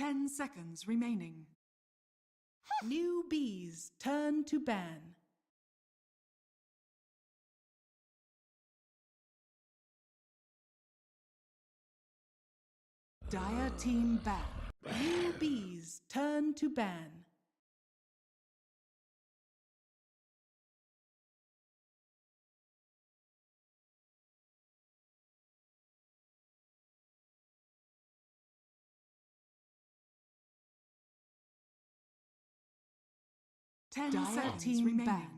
10 seconds remaining. NewBee's turn to ban. Dire team ban. NewBee's turn to ban. Dire seconds team remaining. Ban.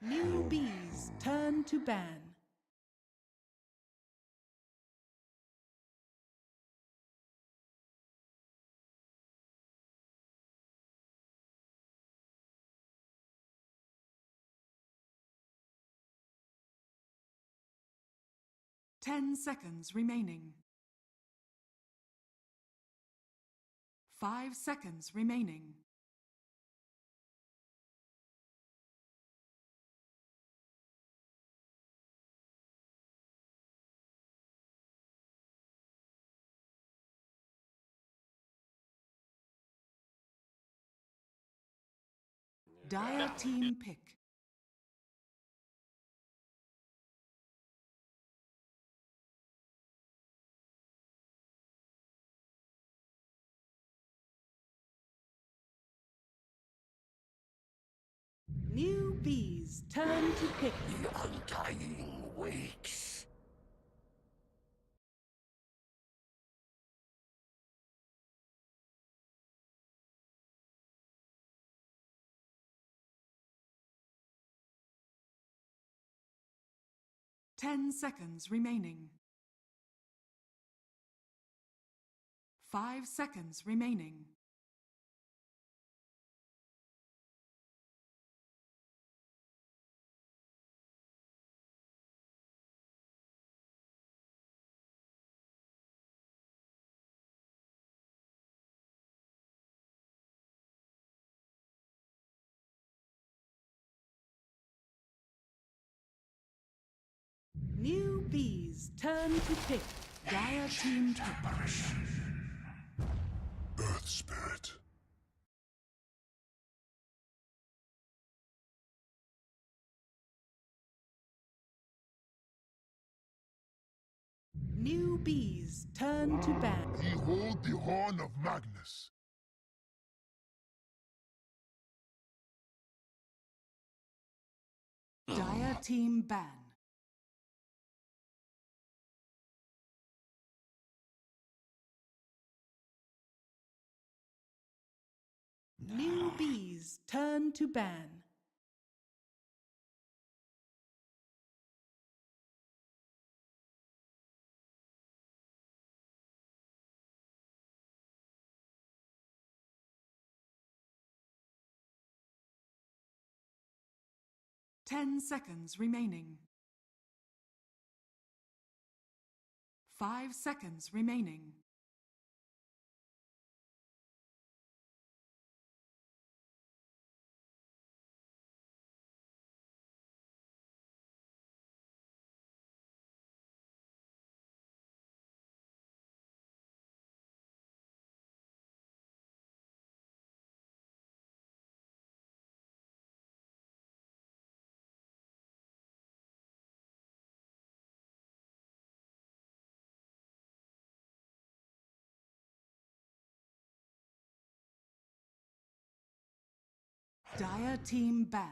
NewBee's turn to ban. Ten seconds remaining. 5 seconds remaining. Dire team pick. NewBee's turn to pick. The undying wakes. Ten seconds remaining. 5 seconds remaining. NewBee's turn to pick. Dire team pick. Earth Spirit. NewBee's turn to ban. Behold the horn of Magnus. Dire team ban. NewBee's turn to ban. Ten seconds remaining. 5 seconds remaining. Dire team ban.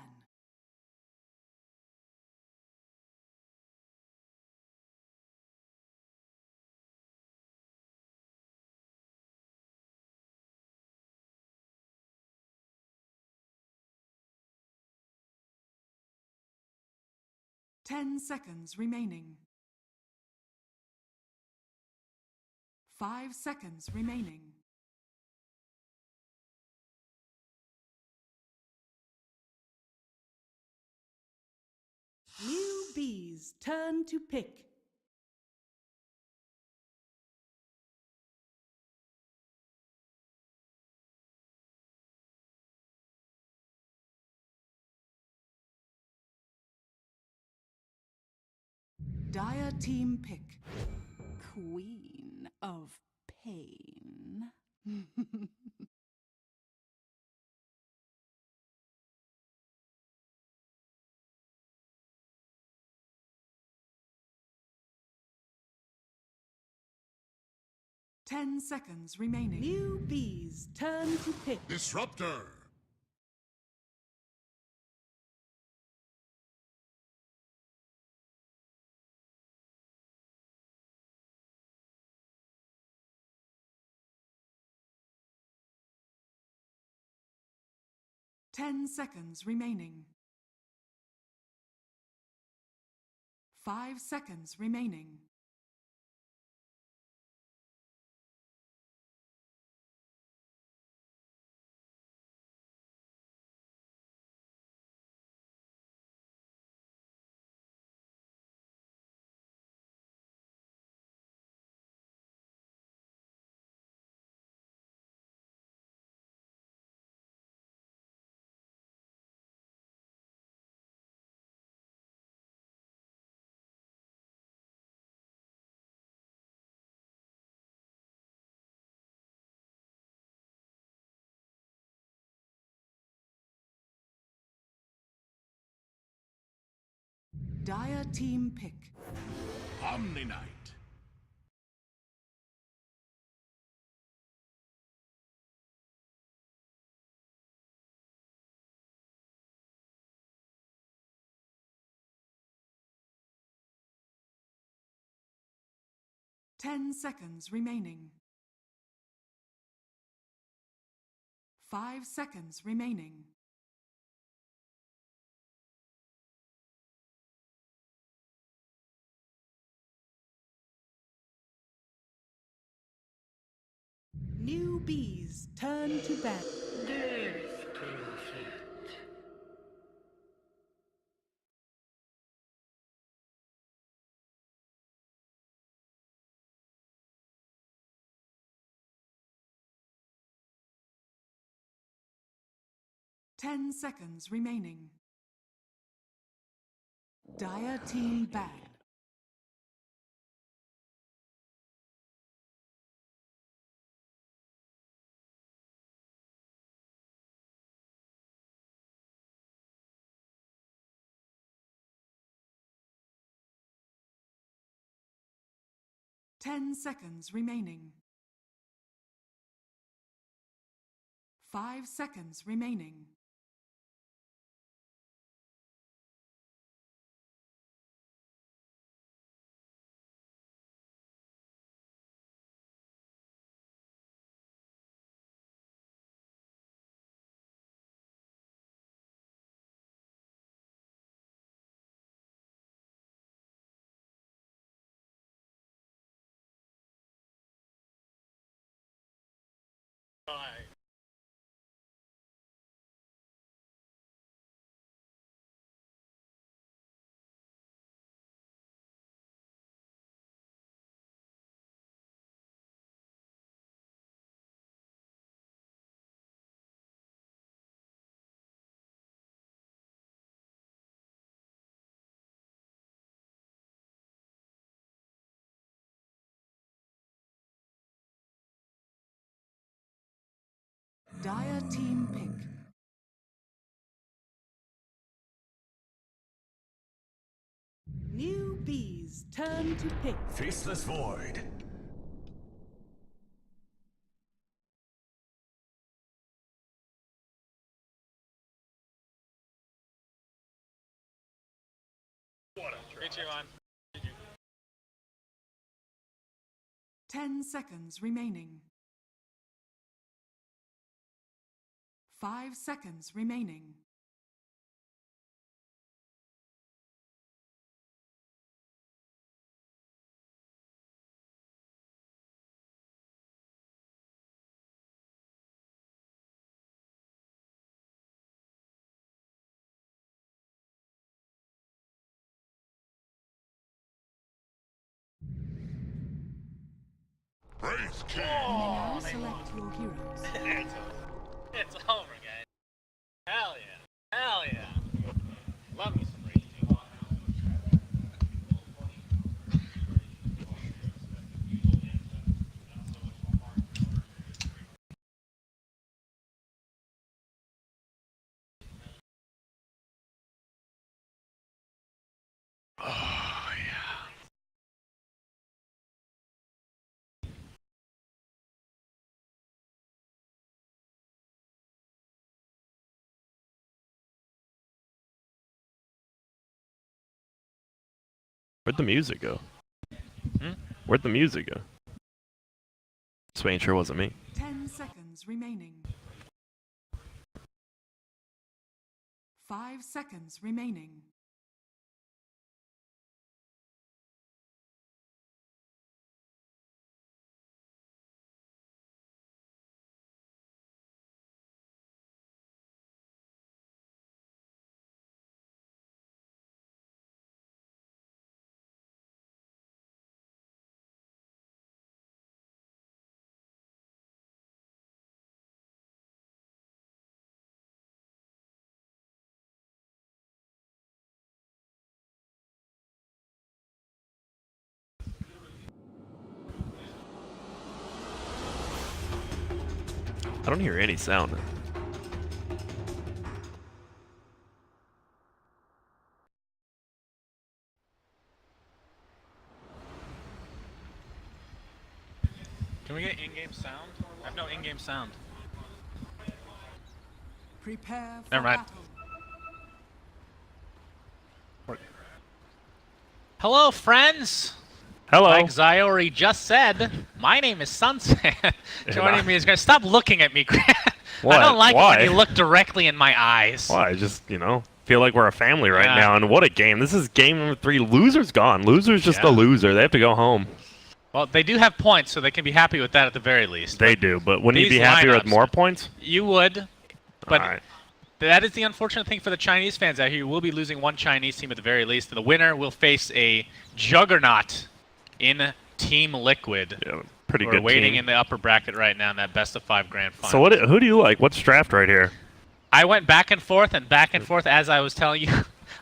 Ten seconds remaining. 5 seconds remaining. NewBee's turn to pick. Dire team pick. Queen of Pain. 10 seconds remaining. NewBee's turn to pick. Disruptor! 10 seconds remaining. 5 seconds remaining. Dire team pick. Omni-Knight! 10 seconds remaining. 5 seconds remaining. NewBee's turn to bat. Death Prophet. Ten seconds remaining. Dire team ban. 10 seconds remaining. 5 seconds remaining. Dire team pick. NewBee's turn to pick. Faceless Void! Vici on. 10 seconds remaining. 5 seconds remaining. Praise King! You may now select your heroes. It's over. It's over, guys. Hell yeah. Hell yeah. Love me some raging. Where'd the music go? Hmm? Where'd the music go? Just making sure it wasn't me. 10 seconds remaining. 5 seconds remaining. I don't hear any sound. Can we get in-game sound? I have no in-game sound. Prepare for Never mind. battle. Hello, friends! Hello. Like Zyori just said, my name is Sunset. Joining me is going to stop looking at me, Grant. What? I don't like Why? it when you look directly in my eyes. Why? I just, feel like we're a family right Yeah. now. And what a game. This is game number 3. Loser's gone. Loser's just Yeah. a loser. They have to go home. Well, they do have points, so they can be happy with that at the very least. They do. But wouldn't you these be happier with lineups- more points? You would, but All right. that is the unfortunate thing for the Chinese fans out here. You will be losing one Chinese team at the very least, and the winner will face a juggernaut in Team Liquid. Yeah, pretty We're good waiting team. in the upper bracket right now in that best-of-5 grand final. So who do you like? What's draft right here? I went back and forth as I was telling you.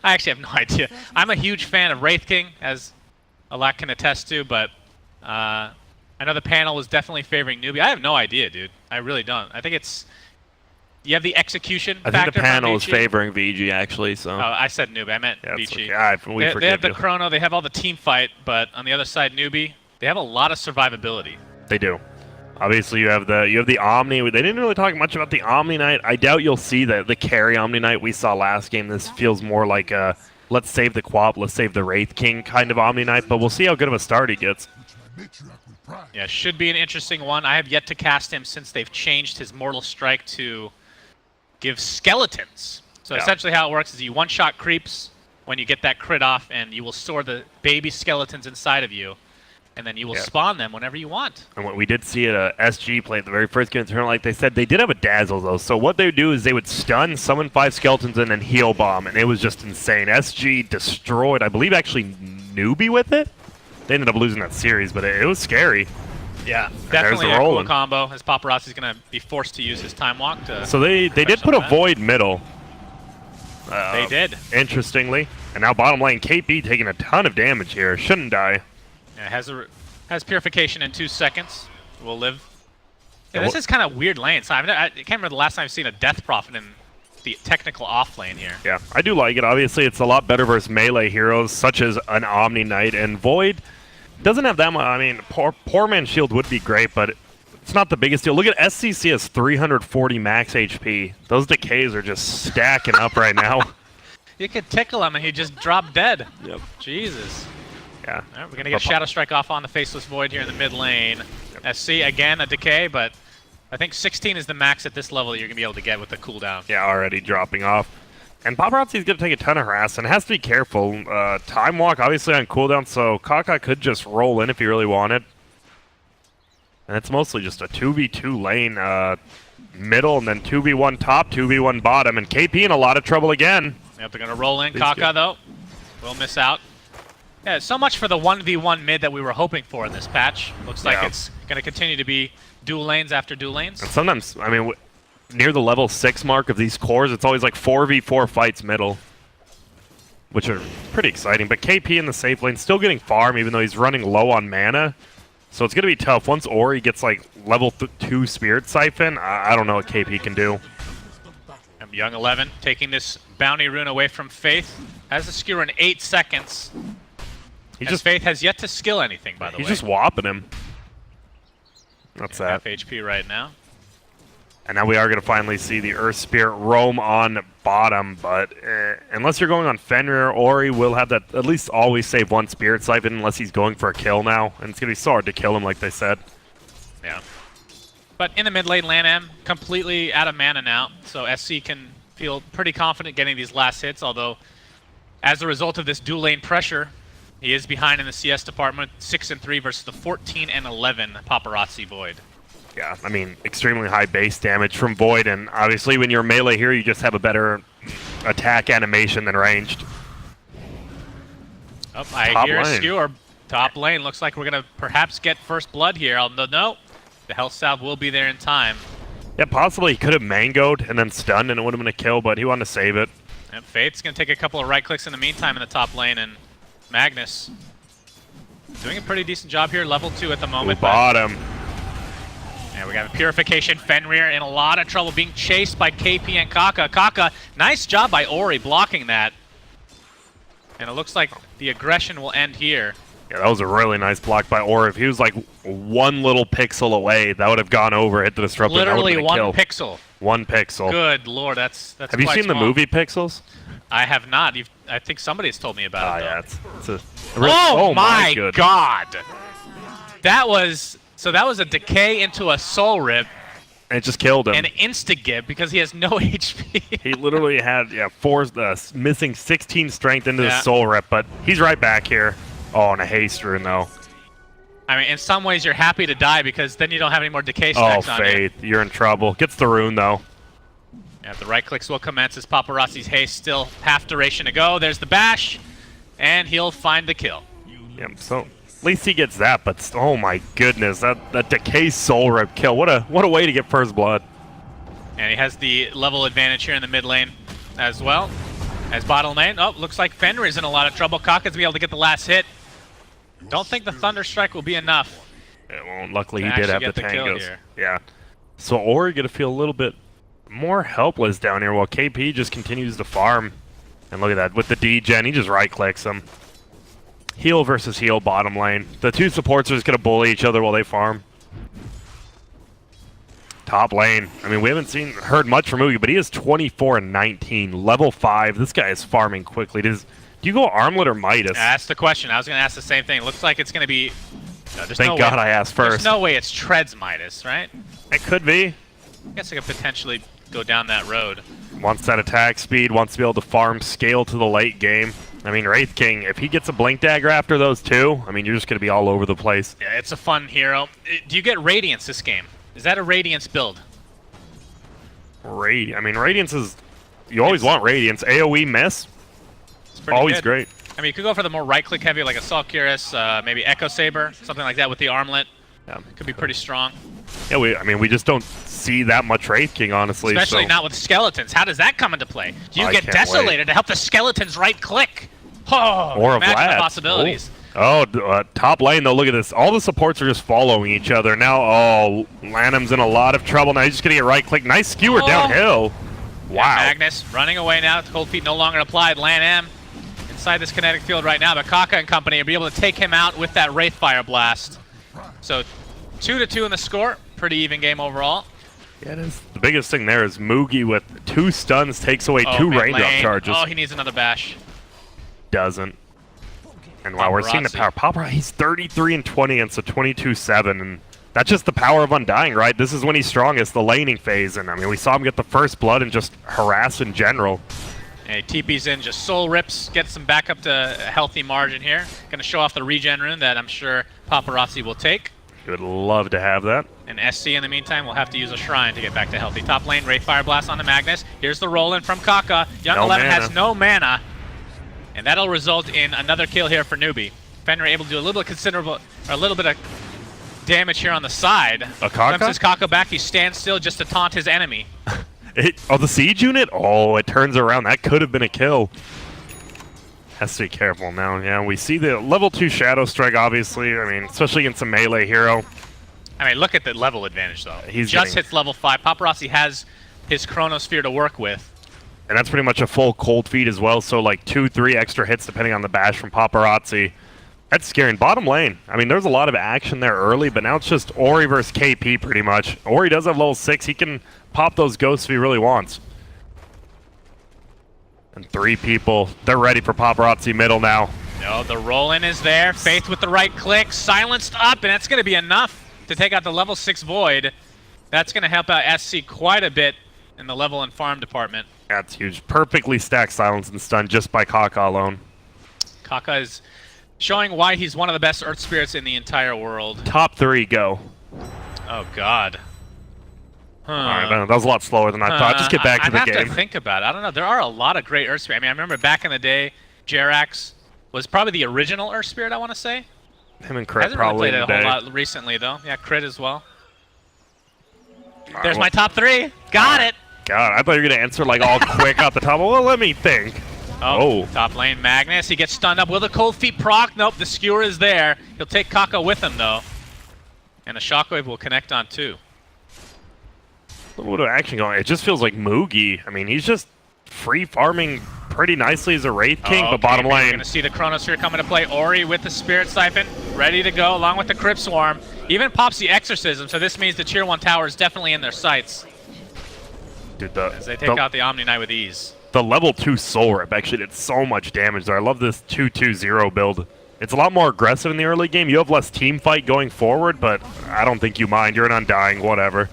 I actually have no idea. I'm a huge fan of Wraith King, as Alak can attest to, but I know the panel was definitely favoring NewBee. I have no idea, dude. I really don't. I think it's... You have the execution I factor think the panel from is Vici. favoring VG, actually. So. Oh, I said NewBee. I meant Yeah, it's Vici. okay. We They forgive have the you. chrono. They have all the team fight, but on the other side, NewBee, they have a lot of survivability. They do. Obviously, you have the Omni. They didn't really talk much about the Omni Knight. I doubt you'll see the carry Omni Knight we saw last game. This feels more like a let's save the Quap, let's save the Wraith King kind of Omni Knight, but we'll see how good of a start he gets. Yeah, should be an interesting one. I have yet to cast him since they've changed his Mortal Strike to give skeletons. So Yeah. essentially how it works is you one-shot creeps when you get that crit off, and you will store the baby skeletons inside of you, and then you will Yeah. spawn them whenever you want. And what we did see at SG play at the very first game of the tournament, like they said, they did have a dazzle though. So what they would do is they would stun, summon 5 skeletons, and then heal bomb, and it was just insane. SG destroyed, I believe, actually NewBee with it. They ended up losing that series, but it was scary. Yeah, there's definitely the a cool rolling. combo, as Paparazzi's going to be forced to use his time walk to... So they did Touched put on a that. void middle. They did. Interestingly. And now bottom lane, KP taking a ton of damage here. Shouldn't die. Yeah, has purification in 2 seconds. Will live. Yeah, Yeah, this is kind of weird lane. So I can't remember the last time I've seen a Death Prophet in the technical off lane here. Yeah, I do like it. Obviously, it's a lot better versus melee heroes, such as an Omni Knight. And Void doesn't have that much. I mean, Poor Man's Shield would be great, but it's not the biggest deal. Look at SCC has 340 max HP. Those decays are just stacking up right now. You could tickle him and he'd just drop dead. Yep. Jesus. Yeah. All right, we're going to get Shadow Strike off on the Faceless Void here in the mid lane. SC, again, a decay, but I think 16 is the max at this level that you're going to be able to get with the cooldown. Yeah, already dropping off. And Paparazzi's going to take a ton of harass and has to be careful. Time Walk, obviously, on cooldown, so Kaka could just roll in if he really wanted. And it's mostly just a 2v2 lane middle, and then 2v1 top, 2v1 bottom. And KP in a lot of trouble again. Yep, they're going to roll in. He's Kaka, good. though, will miss out. Yeah, so much for the 1v1 mid that we were hoping for in this patch. Looks like Yeah. it's going to continue to be dual lanes after dual lanes. And sometimes, I mean, near the level 6 mark of these cores, it's always like 4v4 fights middle, which are pretty exciting. But KP in the safe lane still getting farm, even though he's running low on mana. So it's going to be tough. Once Ori gets like level 2 Spirit Siphon, I don't know what KP can do. And Young 11 taking this bounty rune away from Faith. Has the skewer in 8 seconds. Faith has yet to skill anything, by the way. He's just whopping him. That's Half that. HP right now. And now we are going to finally see the Earth Spirit roam on bottom, but unless you're going on Fenrir, Ori will have that at least always save one Spirit Siphon unless he's going for a kill now, and it's going to be so hard to kill him like they said. Yeah. But in the mid lane, LanM completely out of mana now, so SC can feel pretty confident getting these last hits, although as a result of this dual lane pressure, he is behind in the CS department, 6-3 versus the 14-11 Paparazzi Void. Yeah, I mean, extremely high base damage from Void, and obviously when you're melee here, you just have a better attack animation than ranged. Oh, I hear a skewer. Top lane. Looks like we're going to perhaps get first blood here. Although, no, the health salve will be there in time. Yeah, possibly he could have mangoed and then stunned, and it would have been a kill, but he wanted to save it. And Fate's going to take a couple of right clicks in the meantime in the top lane, and Magnus doing a pretty decent job here. Level 2 at the moment. Bottom. And we got a Purification. Fenrir in a lot of trouble being chased by KP and Kaka. Kaka, nice job by Ori blocking that. And it looks like the aggression will end here. Yeah, that was a really nice block by Ori. If he was like one little pixel away, that would have gone over, hit the disruptor. Literally one kill. Pixel. 1 pixel. Good lord, that's Have you seen small. the movie Pixels? I have not. I think somebody's told me about it. Yeah, it's a oh my god! That was a decay into a soul rip. And it just killed him. An insta-gib because he has no HP. He literally had missing 16 strength into the soul rip, but he's right back here. Oh, and a haste rune though. I mean, in some ways you're happy to die because then you don't have any more decay stacks on you. Oh, Faith, you're in trouble. Gets the rune though. Yeah, the right clicks will commence as Paparazzi's haste still half duration to go. There's the bash, and he'll find the kill. Yep, so at least he gets that, but oh my goodness, that decay soul rip kill. What a way to get first blood. And he has the level advantage here in the mid lane as well. As bottom lane, oh, looks like Fenrir is in a lot of trouble. Kaka's be able to get the last hit. Don't think the Thunder Strike will be enough. Yeah, well, luckily he did have the tangos. Here. Yeah. So Ori gonna feel a little bit more helpless down here while KP just continues to farm. And look at that, with the D-Gen, he just right-clicks him. Heal versus heal bottom lane. The two supports are just gonna bully each other while they farm. Top lane. I mean, we haven't heard much from Oogie, but he is 24-19, level 5. This guy is farming quickly. Do you go Armlet or Midas? That's the question. I was going to ask the same thing. It looks like it's going to be... No, Thank God I asked first. There's no way it's Treads Midas, right? It could be. I guess I could potentially go down that road. Wants that attack speed, wants to be able to farm scale to the late game. I mean, Wraith King, if he gets a Blink Dagger after those two, I mean, you're just going to be all over the place. Yeah, it's a fun hero. Do you get Radiance this game? Is that a Radiance build? I mean, Radiance is... You always want Radiance. AoE miss? It's always good. great. I mean, you could go for the more right-click heavy, like a Sulcurus, maybe Echo Saber, something like that with the armlet. Yeah, could be pretty strong. Yeah, we just don't see that much Wraith King, honestly. Especially not with skeletons. How does that come into play? Do you get Desolator to help the skeletons right-click? Oh, or imagine Vlad. the possibilities. Oh, top lane, though, look at this. All the supports are just following each other. Now, Lanham's in a lot of trouble. Now he's just going to get right-click. Nice skewer downhill. Wow. Yeah, Magnus running away now. Cold Feet no longer applied. Lanham inside this kinetic field right now, but Kaka and company will be able to take him out with that Wraith Fire Blast. So 2-2 in the score. Pretty even game overall. Yeah, it is. The biggest thing there is Moogie with 2 stuns takes away 2 raindrop charges. Oh, he needs another bash. Doesn't. And wow, we're seeing the power. Papa, he's 33-20 against a 22-7, and that's just the power of Undying, right? This is when he's strongest, the laning phase, and I mean, we saw him get the first blood and just harass in general. And he TP's in, just soul rips, gets him back up to a healthy margin here. Gonna show off the regen rune that I'm sure Paparazzi will take. He would love to have that. And SC in the meantime will have to use a shrine to get back to healthy. Top lane, Wraith Fire Blast on the Magnus. Here's the roll-in from Kaka. Young 11 has no mana. And that'll result in another kill here for NewBee. Fenrir able to do a little bit of damage here on the side. A Kaka? Glimpses Kaka back. He stands still just to taunt his enemy. The siege unit? Oh, it turns around. That could have been a kill. Has to be careful now. Yeah, we see the level 2 Shadow Strike, obviously. I mean, especially against a melee hero. I mean, look at the level advantage, though. He just hits level 5. Paparazzi has his Chronosphere to work with. And that's pretty much a full cold feed as well, so like 2-3 extra hits depending on the bash from Paparazzi. That's scary. Bottom lane, I mean, there's a lot of action there early, but now it's just Ori versus KP pretty much. Ori does have level 6. He can pop those ghosts if he really wants. And 3 people, they're ready for Paparazzi middle now. No, the roll-in is there. Faith with the right click, silenced up, and that's going to be enough to take out the level 6 Void. That's going to help out SC quite a bit in the level and farm department. That's huge. Perfectly stacked silence and stun just by Kaka alone. Kaka is showing why he's one of the best Earth Spirits in the entire world. Top 3 go. Oh, God. Huh. All right, that was a lot slower than I thought. Just get back to the game. I have to think about it. I don't know. There are a lot of great Earth Spirits. I mean, I remember back in the day, Jerax was probably the original Earth Spirit, I want to say. Him and Crit Hasn't probably really played it a today. whole lot recently, though. Yeah, Crit as well. There's my top 3. Got it. God, I thought you were going to answer like all quick off the top. Well, let me think. Oh, top lane Magnus. He gets stunned up. Will the cold feet proc? Nope, the skewer is there. He'll take Kaka with him, though. And the shockwave will connect on 2. A little bit of action going. It just feels like Moogie. I mean, he's just free farming pretty nicely as a Wraith King, but bottom We're lane. going to see the Chronosphere coming to play. Ori with the Spirit Siphon, ready to go, along with the Crypt Swarm. Even pops the Exorcism, so this means the Tier 1 tower is definitely in their sights. Dude, As they take out the Omni Knight with ease. The level 2 Soul Rip actually did so much damage there. I love this 2-2-0 build. It's a lot more aggressive in the early game. You have less team fight going forward, but I don't think you mind. You're an Undying, whatever.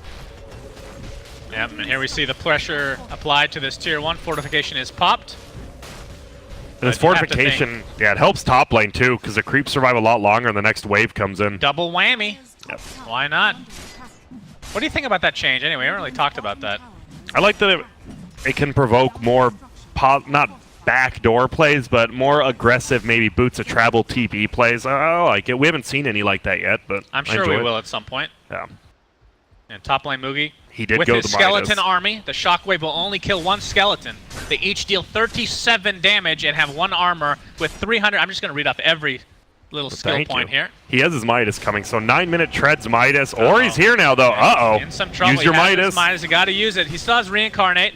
Yep, and here we see the pressure applied to this Tier 1. Fortification is popped. And this fortification, yeah, it helps top lane too, because the creeps survive a lot longer and the next wave comes in. Double whammy. Yep. Why not? What do you think about that change? Anyway, we haven't really talked about that. I like that it can provoke more, not backdoor plays, but more aggressive, maybe boots of travel TP plays. I like it. We haven't seen any like that yet, but I'm sure we will at some point. Yeah. And top lane Moogie. He did with go his the skeleton Midas. army, the shockwave will only kill 1 skeleton. They each deal 37 damage and have 1 armor with 300. I'm just going to read off every little skill point here. He has his Midas coming, so 9-minute treads Midas. Or he's here now, though. Uh-oh. In some trouble. Use your Midas. You got to use it. He still has Reincarnate,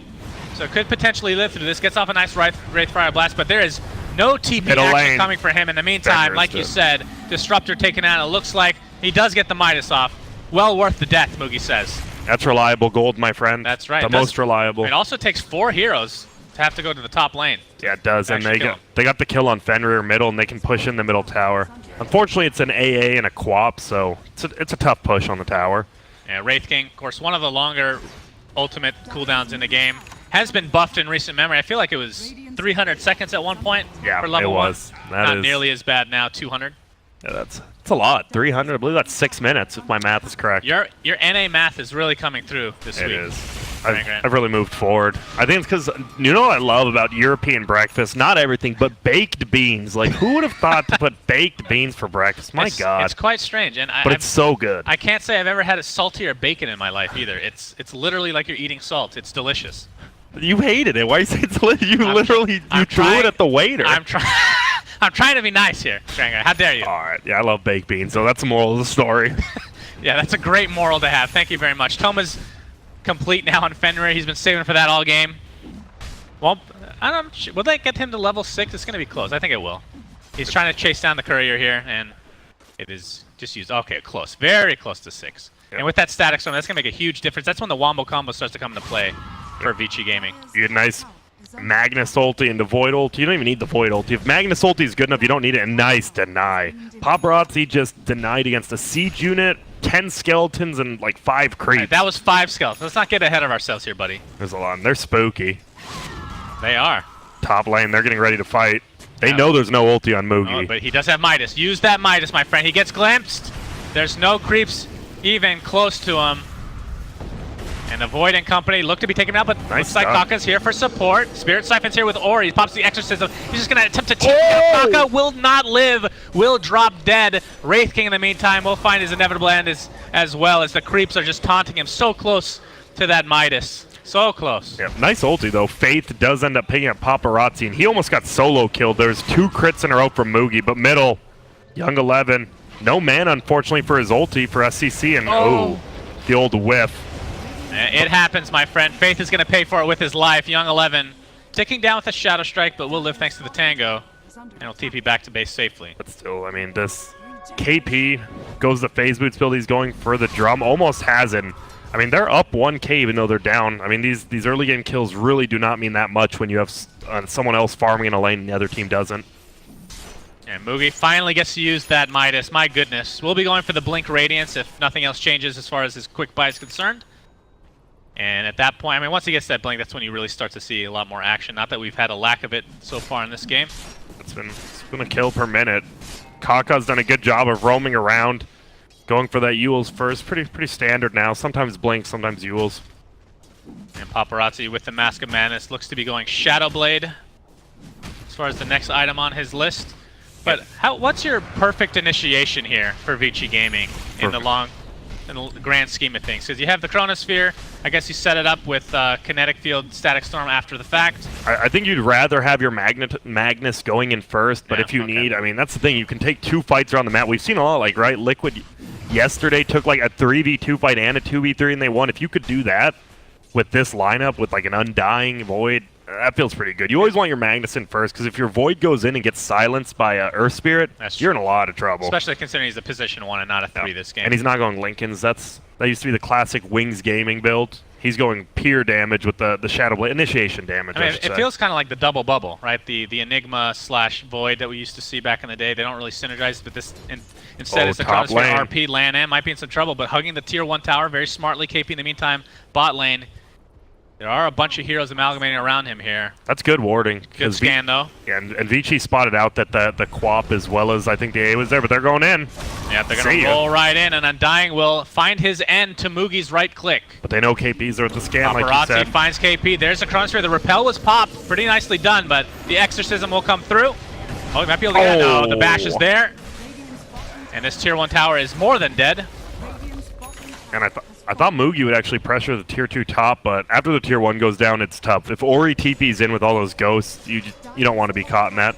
so could potentially live through this. Gets off a nice Wraithfire Blast, but there is no TP action coming for him. In the meantime, like you said, Disruptor taken out. It looks like he does get the Midas off. Well worth the death, Moogie says. That's reliable gold, my friend. That's right. The most reliable. It also takes 4 heroes to have to go to the top lane. Yeah, it does, and they got the kill on Fenrir middle, and they can push in the middle tower. Unfortunately, it's an AA and a Quap, so it's a tough push on the tower. Yeah, Wraith King, of course, one of the longer ultimate cooldowns in the game. Has been buffed in recent memory. I feel like it was 300 seconds at one point for level 1. Not nearly as bad now, 200. Yeah, that's a lot. 300, I believe that's 6 minutes, if my math is correct. Your NA math is really coming through this week. It is. I've really moved forward. I think it's because, you know what I love about European breakfast? Not everything, but baked beans. Like, who would have thought to put baked beans for breakfast? My God. It's quite strange. But it's so good. I can't say I've ever had a saltier bacon in my life either. It's literally like you're eating salt. It's delicious. You hated it. Why you say it's delicious? You literally threw it at the waiter. I'm trying to be nice here, Stranger. How dare you? All right. Yeah, I love baked beans, so that's the moral of the story. Yeah, that's a great moral to have. Thank you very much. Toma's complete now on Fenrir. He's been saving for that all game. Well, will they get him to level 6? It's going to be close. I think it will. He's trying to chase down the courier here, and it is just used. Okay, close. Very close to 6. Yep. And with that static storm, that's going to make a huge difference. That's when the wombo combo starts to come into play for Vici Gaming. You get nice Magnus ulti into Void ulti. You don't even need the Void ulti. If Magnus ulti is good enough, you don't need it. And nice deny. Paparazzi just denied against a siege unit, 10 skeletons, and like 5 creeps. Right, that was 5 skeletons. Let's not get ahead of ourselves here, buddy. There's a lot. And they're spooky. They are. Top lane, they're getting ready to fight. They know there's no ulti on Moogie. Oh, but he does have Midas. Use that Midas, my friend. He gets glimpsed. There's no creeps even close to him. And the Void and company look to be taken out, but looks like Kaka's here for support. Spirit Siphon's here with Ori. He pops the Exorcism. He's just going to attempt to take out. Kaka will not live. Will drop dead. Wraith King, in the meantime, will find his inevitable end as well, as the creeps are just taunting him so close to that Midas. So close. Yeah, nice ulti, though. Faith does end up picking up Paparazzi, and he almost got solo killed. There's 2 crits in a row from Moogie, but middle, Young 11. No mana, unfortunately, for his ulti for SCC, and the old whiff. It happens, my friend. Faith is going to pay for it with his life. Young 11 ticking down with a Shadow Strike, but will live thanks to the Tango. And he'll TP back to base safely. But still, I mean, this KP goes the phase boots build. He's going for the drum. Almost has it. I mean, they're up 1K even though they're down. I mean, these early game kills really do not mean that much when you have someone else farming in a lane and the other team doesn't. And Mugi finally gets to use that Midas. My goodness. We'll be going for the Blink Radiance if nothing else changes as far as his quick buy is concerned. And at that point, I mean, once he gets that Blink, that's when you really start to see a lot more action. Not that we've had a lack of it so far in this game. It's been a kill per minute. Kaka's done a good job of roaming around, going for that Yules first. Pretty standard now. Sometimes Blink, sometimes Yules. And Paparazzi with the Mask of Madness looks to be going Shadow Blade as far as the next item on his list. But what's your perfect initiation here for Vici Gaming in the grand scheme of things? Because you have the Chronosphere. I guess you set it up with Kinetic Field, Static Storm after the fact. I think you'd rather have your Magnus going in first, but if you need, I mean, that's the thing. You can take 2 fights around the map. We've seen a lot, like, right? Liquid yesterday took like a 3v2 fight and a 2v3, and they won. If you could do that with this lineup, with like an Undying, Void, that feels pretty good. You always want your Magnus in first, because if your Void goes in and gets silenced by Earth Spirit, you're in a lot of trouble. Especially considering he's a position 1 and not a 3 this game. And he's not going Lincolns. That used to be the classic Wings Gaming build. He's going pure damage with the Shadow Blade, initiation damage. I mean, it feels kind of like the double bubble, right? The Enigma / Void that we used to see back in the day. They don't really synergize, but this instead it's the Chronosphere RP. LAN might be in some trouble, but hugging the tier 1 tower very smartly. KP in the meantime, bot lane. There are a bunch of heroes amalgamating around him here. That's good warding. Good scan, though. Yeah, and Vici spotted out that the Quap as well as I think the A was there, but they're going in. Yeah, they're going to roll right in, and Undying will find his end to Mugi's right click. But they know KP's there with the scan, like you Paparazzi said. finds KP. There's a Chronosphere. The Repel was popped. Pretty nicely done, but the Exorcism will come through. Oh, he might be able to get it. No, the bash is there. And this tier 1 tower is more than dead. And I thought Mugi would actually pressure the tier 2 top, but after the tier 1 goes down, it's tough. If Ori TP's in with all those ghosts, you don't want to be caught in that.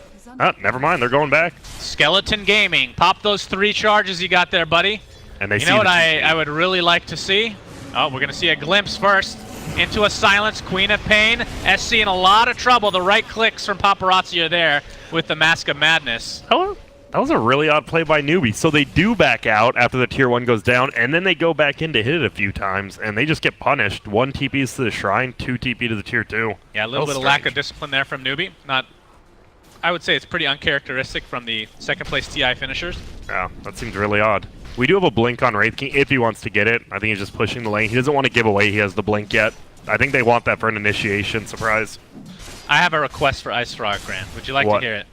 Never mind, they're going back. Skeleton Gaming, pop those 3 charges you got there, buddy. And they you know what I would really like to see? Oh, we're going to see a glimpse first into a silence. Queen of Pain, SC in a lot of trouble. The right clicks from Paparazzi are there with the Mask of Madness. Hello? That was a really odd play by NewBee. So they do back out after the tier 1 goes down, and then they go back in to hit it a few times, and they just get punished. 1 TPs to the Shrine, 2 TP to the tier 2. Yeah, a little bit of lack of discipline there from NewBee. I would say it's pretty uncharacteristic from the second place TI finishers. Yeah, that seems really odd. We do have a blink on Wraith King if he wants to get it. I think he's just pushing the lane. He doesn't want to give away he has the blink yet. I think they want that for an initiation surprise. I have a request for Ice Frog, Grant. Would you like to hear it?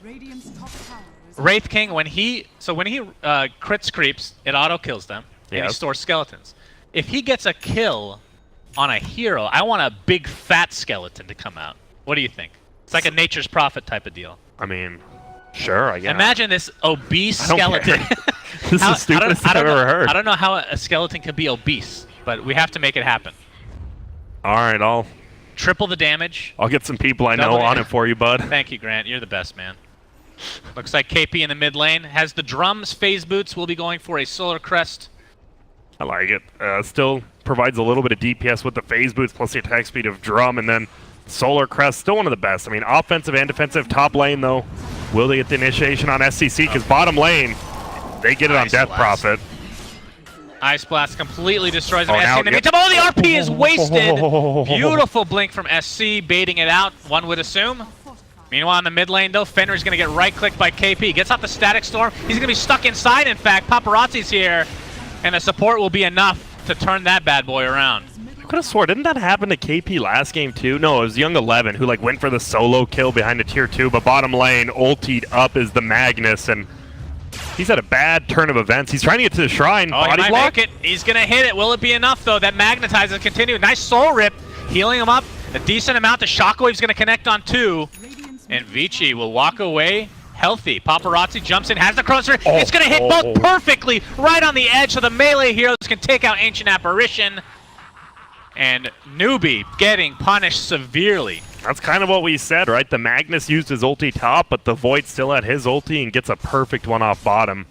Wraith King, when he crits creeps, it auto kills them, and he stores skeletons. If he gets a kill on a hero, I want a big fat skeleton to come out. What do you think? It's like a Nature's Prophet type of deal. I mean, sure, I guess. Imagine this obese skeleton. This is the stupidest thing I've ever heard. I don't know how a skeleton can be obese, but we have to make it happen. All right, I'll triple the damage. I'll get some people I know on it for you, bud. Thank you, Grant. You're the best, man. Looks like KP in the mid lane has the drums. Phase boots will be going for a Solar Crest. I like it. Still provides a little bit of DPS with the phase boots plus the attack speed of drum, and then Solar Crest, still one of the best. I mean, offensive and defensive. Top lane, though, will they get the initiation on SCC? Because bottom lane, they get it on Death Prophet. Ice Blast completely destroys him. SC in the meantime. Oh, the RP is wasted. Beautiful blink from SC, baiting it out, one would assume. Meanwhile, in the mid lane, though, Fenrir's going to get right-clicked by KP. Gets off the Static Storm. He's going to be stuck inside, in fact. Paparazzi's here, and the support will be enough to turn that bad boy around. I could have swore, didn't that happen to KP last game, too? No, it was Young 11 who went for the solo kill behind the tier 2, but bottom lane, ultied up is the Magnus, and he's had a bad turn of events. He's trying to get to the Shrine. Oh, he might make it. He's going to hit it. Will it be enough, though? That magnetizes continue. Nice soul rip, healing him up. A decent amount. The Shockwave's going to connect on 2. And Vici will walk away healthy. Paparazzi jumps in, has the Chronosphere. It's going to hit both perfectly right on the edge so the melee heroes can take out Ancient Apparition. And NewBee getting punished severely. That's kind of what we said, right? The Magnus used his ulti top, but the Void still had his ulti and gets a perfect one off bottom.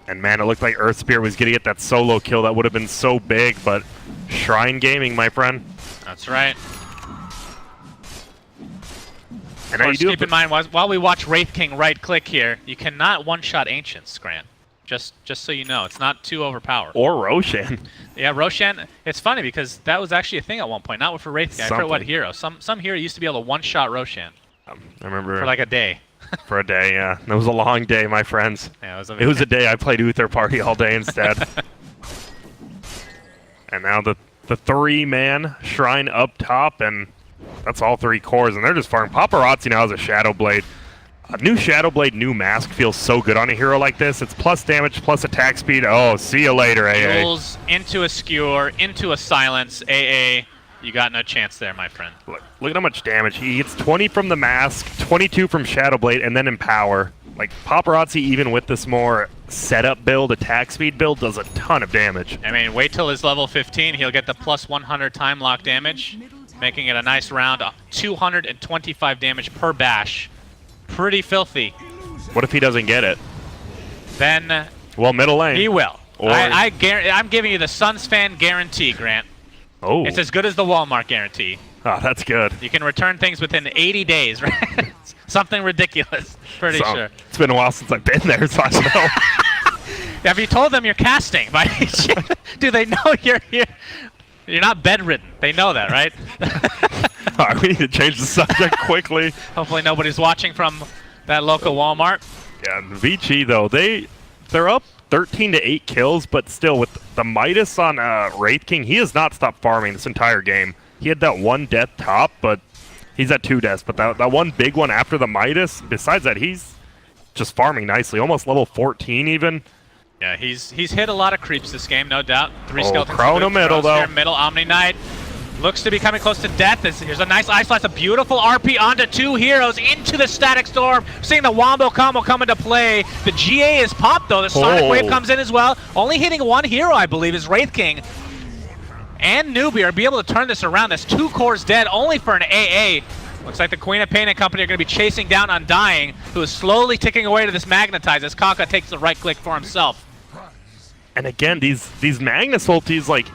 And man, it looked like Earthspear was going to get that solo kill. That would have been so big, but Shrine Gaming, my friend. That's right. And now you do keep in mind, while we watch Wraith King right-click here, you cannot one-shot Ancients, Grant. Just so you know, it's not too overpowered. Or Roshan. Yeah, Roshan. It's funny because that was actually a thing at one point. Not for Wraith King. I forget what hero. Some hero used to be able to one-shot Roshan. I remember. For like a day. For a day, yeah. It was a long day, my friends. Yeah, it was a day I played Uther Party all day instead. And now the 3-man shrine up top, and that's all 3 cores, and they're just farming. Paparazzi now has a Shadow Blade. A new Shadow Blade, new mask feels so good on a hero like this. It's plus damage, plus attack speed. Oh, see you later, AA. Duels into a skewer, into a silence. AA, you got no chance there, my friend. Look at how much damage. He gets 20 from the mask, 22 from Shadow Blade, and then Empower. Like, Paparazzi, even with this more setup build, attack speed build, does a ton of damage. I mean, wait till his level 15. He'll get the plus 100 time lock damage, making it a nice round. 225 damage per bash. Pretty filthy. What if he doesn't get it? Then well, middle lane. He will. Or I'm giving you the Suns fan guarantee, Grant. Oh. It's as good as the Walmart guarantee. Oh, that's good. You can return things within 80 days, right? Something ridiculous. Pretty sure. It's been a while since I've been there, so I don't know. Have you told them you're casting? Do they know you're here? You're not bedridden. They know that, right? All right, we need to change the subject quickly. Hopefully nobody's watching from that local Walmart. Yeah, Vici, though, they're up 13 to 8 kills, but still, with the Midas on Wraith King, he has not stopped farming this entire game. He had that 1 death top, but he's at 2 deaths. But that one big one after the Midas, besides that, he's just farming nicely, almost level 14 even. Yeah, he's hit a lot of creeps this game, no doubt. 3 skeletons. Chrono middle, though. Middle, Omni Knight. Looks to be coming close to death. Here's a nice Ice Blast, a beautiful RP onto 2 heroes into the Static Storm. Seeing the Wombo combo come into play. The GA is popped, though. The Sonic Wave comes in as well. Only hitting 1 hero, I believe, is Wraith King. And NewBee are be able to turn this around. That's 2 cores dead, only for an AA. Looks like the Queen of Pain and company are going to be chasing down Undying, who is slowly ticking away to this Magnetize as Kaka takes the right click for himself. And again, these Magnus ultis, like,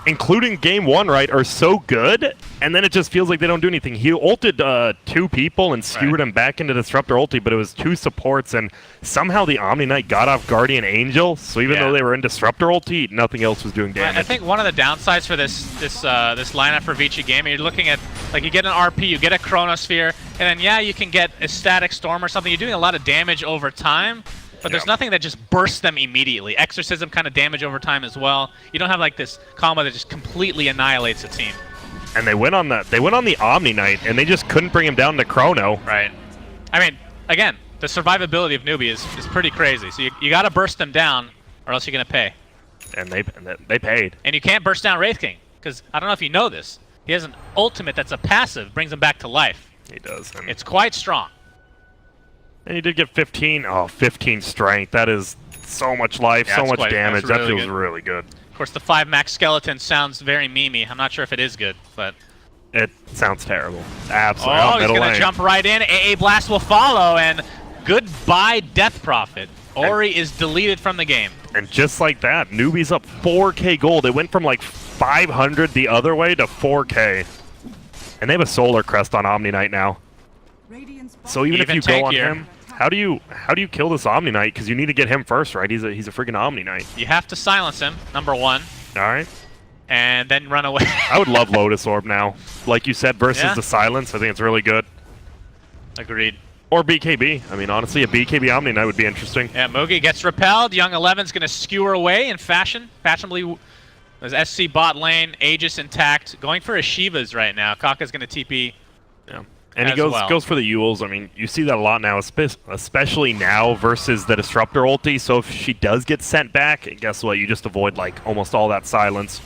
including game 1, right, are so good, and then it just feels like they don't do anything. He ulted 2 people and skewered them back into Disruptor ulti, but it was 2 supports, and somehow the Omni Knight got off Guardian Angel, so even though they were in Disruptor ulti, nothing else was doing damage. I think one of the downsides for this lineup for Vici Gaming, you're looking at, like, you get an RP, you get a Chronosphere, and then, yeah, you can get a Static Storm or something. You're doing a lot of damage over time. But there's nothing that just bursts them immediately. Exorcism kind of damage over time as well. You don't have like this combo that just completely annihilates a team. And they went on that. They went on the Omni Knight, and they just couldn't bring him down to Chrono. Right. I mean, again, the survivability of NewBee is pretty crazy. So you got to burst them down, or else you're gonna pay. And they paid. And you can't burst down Wraith King because I don't know if you know this. He has an ultimate that's a passive, brings him back to life. He does. It's quite strong. And he did get 15 strength. That is so much life, so much damage. That feels really good. Of course, the 5 max skeleton sounds very memey. I'm not sure if it is good, but... It sounds terrible. Absolutely. Oh, he's going to jump right in. AA Blast will follow, and goodbye, Death Prophet. Ori is deleted from the game. And just like that, NewBee's up 4K gold. It went from like 500 the other way to 4K. And they have a Solar Crest on Omni Knight now. So even if you go on him, how do you kill this Omni Knight? Because you need to get him first, right? He's a freaking Omni Knight. You have to silence him, number 1. All right. And then run away. I would love Lotus Orb now, like you said, versus the silence. I think it's really good. Agreed. Or BKB. I mean, honestly, a BKB Omni Knight would be interesting. Yeah, Mugi gets repelled. Young 11's going to skewer away in fashionably. There's SC bot lane, Aegis intact, going for a Shivas right now. Kaka's going to TP. Yeah. And he goes for the Yules. I mean, you see that a lot now, especially now versus the Disruptor ulti. So if she does get sent back, guess what? You just avoid like almost all that silence.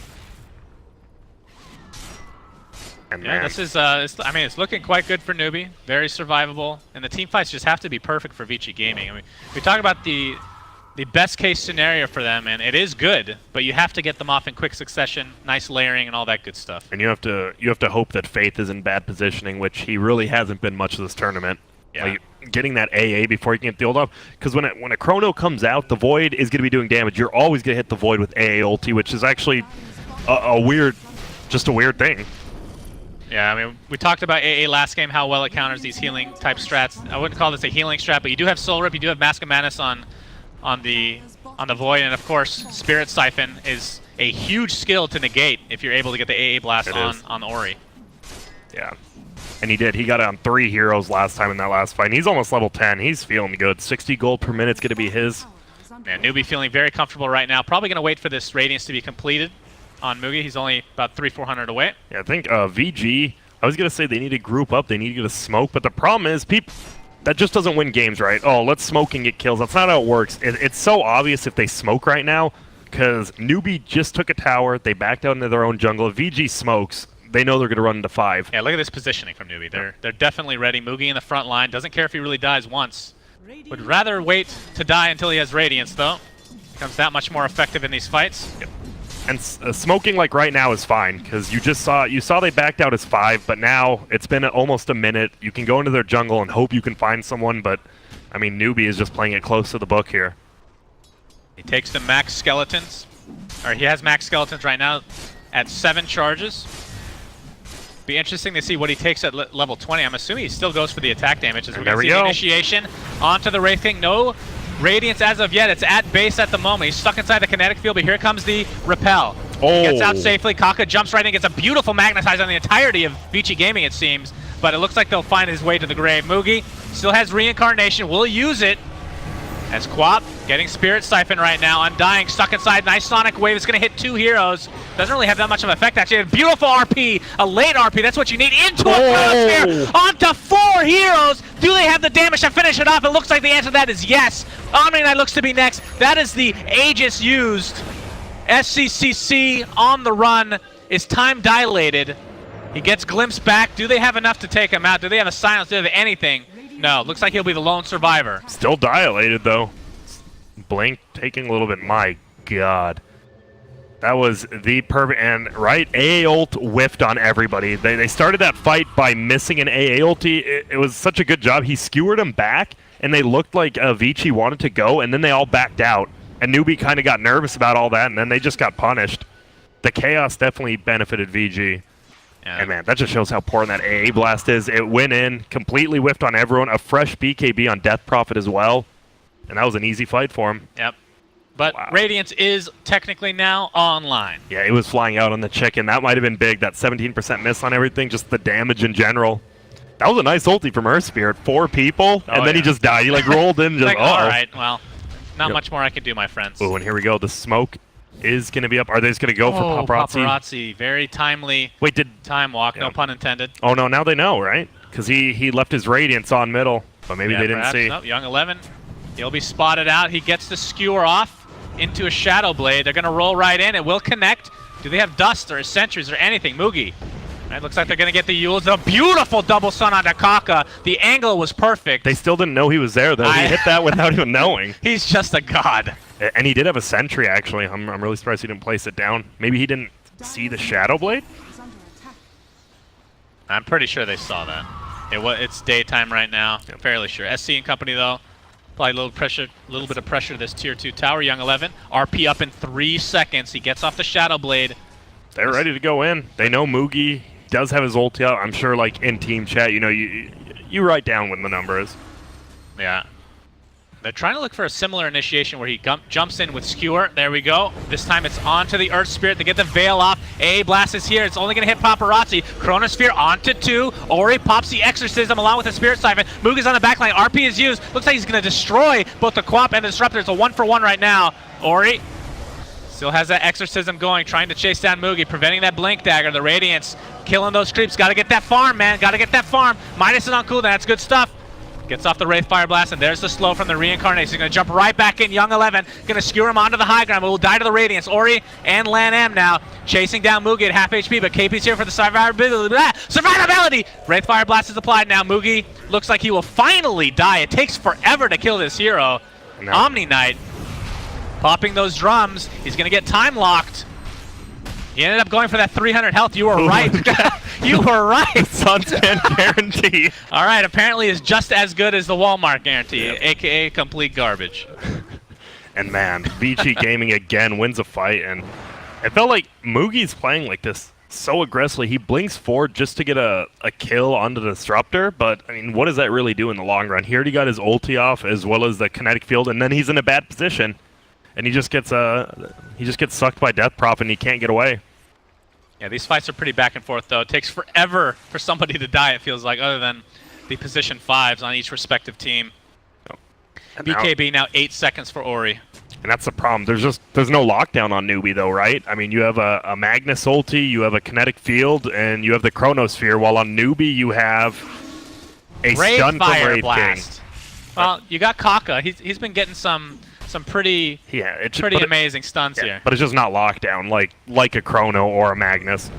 And yeah, this is. I mean, it's looking quite good for NewBee. Very survivable, and the team fights just have to be perfect for Vici Gaming. I mean, we talk about the best case scenario for them, and it is good, but you have to get them off in quick succession, nice layering, and all that good stuff. And you have to hope that Faith is in bad positioning, which he really hasn't been much of this tournament. Yeah. Like, getting that AA before you can get the ult off, because when a Chrono comes out, the Void is going to be doing damage. You're always going to hit the Void with AA ulti, which is actually a weird thing. Yeah, I mean, we talked about AA last game, how well it counters these healing type strats. I wouldn't call this a healing strat, but you do have Soul Rip, you do have Mask of Madness on the Void, and of course, Spirit Siphon is a huge skill to negate if you're able to get the AA blast on Ori. Yeah. And he did. He got it on 3 heroes last time in that last fight. And he's almost level 10. He's feeling good. 60 gold per minute's going to be his. Yeah, NewBee feeling very comfortable right now. Probably going to wait for this Radiance to be completed on Mugi. He's only about 300-400 away. Yeah, I think VG, I was going to say they need to group up. They need to get a smoke. But the problem is, that just doesn't win games, right? Oh, let's smoke and get kills. That's not how it works. It's so obvious if they smoke right now because NewBee just took a tower. They backed out into their own jungle. If VG smokes, they know they're going to run into 5. Yeah, look at this positioning from NewBee. They're definitely ready. Mugi in the front line. Doesn't care if he really dies once. Would rather wait to die until he has Radiance, though. Becomes that much more effective in these fights. Yep. And smoking like right now is fine because you saw they backed out as 5, but now it's been almost a minute. You can go into their jungle and hope you can find someone, but I mean NewBee is just playing it close to the book here. He takes the max skeletons, or he has max skeletons right now at 7 charges. Be interesting to see what he takes at level 20. I'm assuming he still goes for the attack damage. As we're going to see the initiation onto the Wraith King. No Radiance as of yet. It's at base at the moment. He's stuck inside the kinetic field, but here comes the repel. Oh. He gets out safely. Kaka jumps right in, gets a beautiful magnetize on the entirety of Vici Gaming, it seems. But it looks like they'll find his way to the grave. Mugi still has reincarnation. Will use it. As Quap getting Spirit Siphon right now. Undying, stuck inside. Nice Sonic Wave. It's going to hit 2 heroes. Doesn't really have that much of effect, actually. A beautiful RP. A late RP. That's what you need. Into a Chronosphere. Onto 4 heroes. Do they have the damage to finish it off? It looks like the answer to that is yes. Omni Knight looks to be next. That is the Aegis used. SCCC on the run is time dilated. He gets glimpsed back. Do they have enough to take him out? Do they have a silence? Do they have anything? No, looks like he'll be the lone survivor. Still dilated, though. Blink taking a little bit. My God. That was the perfect... And, right, AA ult whiffed on everybody. They started that fight by missing an AA ulti. It was such a good job. He skewered him back, and they looked like Vici wanted to go, and then they all backed out. And NewBee kind of got nervous about all that, and then they just got punished. The chaos definitely benefited VG. Yeah. And man, that just shows how important that AA blast is. It went in, completely whiffed on everyone. A fresh BKB on Death Prophet as well. And that was an easy fight for him. Yep. But wow. Radiance is technically now online. Yeah, it was flying out on the chicken. That might have been big. That 17% miss on everything, just the damage in general. That was a nice ulti from Earth Spirit. 4 people, and then he just died. He like rolled in, just like, all right, well, not much more I can do, my friends. Oh, and here we go. The smoke is going to be up. Are they just going to go for Paparazzi? Paparazzi, very timely. Wait, time walk, no pun intended. Oh no, now they know, right? Because he left his Radiance on middle, but maybe they didn't see. No, Young 11, he'll be spotted out. He gets the skewer off into a Shadow Blade. They're going to roll right in. It will connect. Do they have dust or sentries or anything? Mugi. Right, looks like they're going to get the Yules. A beautiful double stun onto Kaka. The angle was perfect. They still didn't know he was there, though. He hit that without even knowing. He's just a god. And he did have a sentry, actually. I'm really surprised he didn't place it down. Maybe he didn't see the Shadow Blade? I'm pretty sure they saw that. It's daytime right now. I'm fairly sure. SC and company, though. Probably a little bit of pressure to this tier 2 tower. Young 11. RP up in 3 seconds. He gets off the Shadow Blade. They're ready to go in. They know Mugi does have his ulti out. I'm sure, like, in team chat, you know, you write down when the number is. Yeah. They're trying to look for a similar initiation where he jumps in with Skewer. There we go. This time it's onto the Earth Spirit to get the Veil off. A Blast is here. It's only going to hit Paparazzi. Chronosphere onto 2. Ori pops the Exorcism along with the Spirit Siphon. Mugi's on the backline. RP is used. Looks like he's going to destroy both the Quap and the Disruptor. It's a 1-for-1 right now. Ori still has that Exorcism going, trying to chase down Mugi, preventing that Blink Dagger. The Radiance killing those creeps. Got to get that farm, man. Got to get that farm. Midas is on cooldown. That's good stuff. Gets off the Wraith Fire Blast, and there's the slow from the Reincarnation. He's going to jump right back in. Young 11 going to skewer him onto the high ground, but will die to the Radiance. Ori and Lan M now chasing down Mugi at half HP, but KP's here for the survivability. Wraith Fire Blast is applied now. Mugi looks like he will finally die. It takes forever to kill this hero. No. Omni Knight popping those drums. He's going to get time locked. He ended up going for that 300 health. You were right. You were right. Sunset guarantee. All right, apparently is just as good as the Walmart guarantee, a.k.a. complete garbage. And man, Vici Gaming again wins a fight, and it felt like Mugi's playing like this so aggressively. He blinks forward just to get a kill on the Disruptor, but, I mean, what does that really do in the long run? He already got his ulti off as well as the kinetic field, and then he's in a bad position. And he just gets sucked by Death Prop, and he can't get away. Yeah, these fights are pretty back and forth, though. It takes forever for somebody to die, it feels like, other than the position 5s on each respective team. BKB now 8 seconds for Ori. And that's the problem. There's no lockdown on NewBee, though, right? I mean, you have a Magnus ulti, you have a kinetic field, and you have the Chronosphere, while on NewBee you have a stun from Fire Wraith Blast. King. Well, you got Kaka. He's been getting some pretty amazing stuns here. But it's just not lockdown like a Chrono or a Magnus.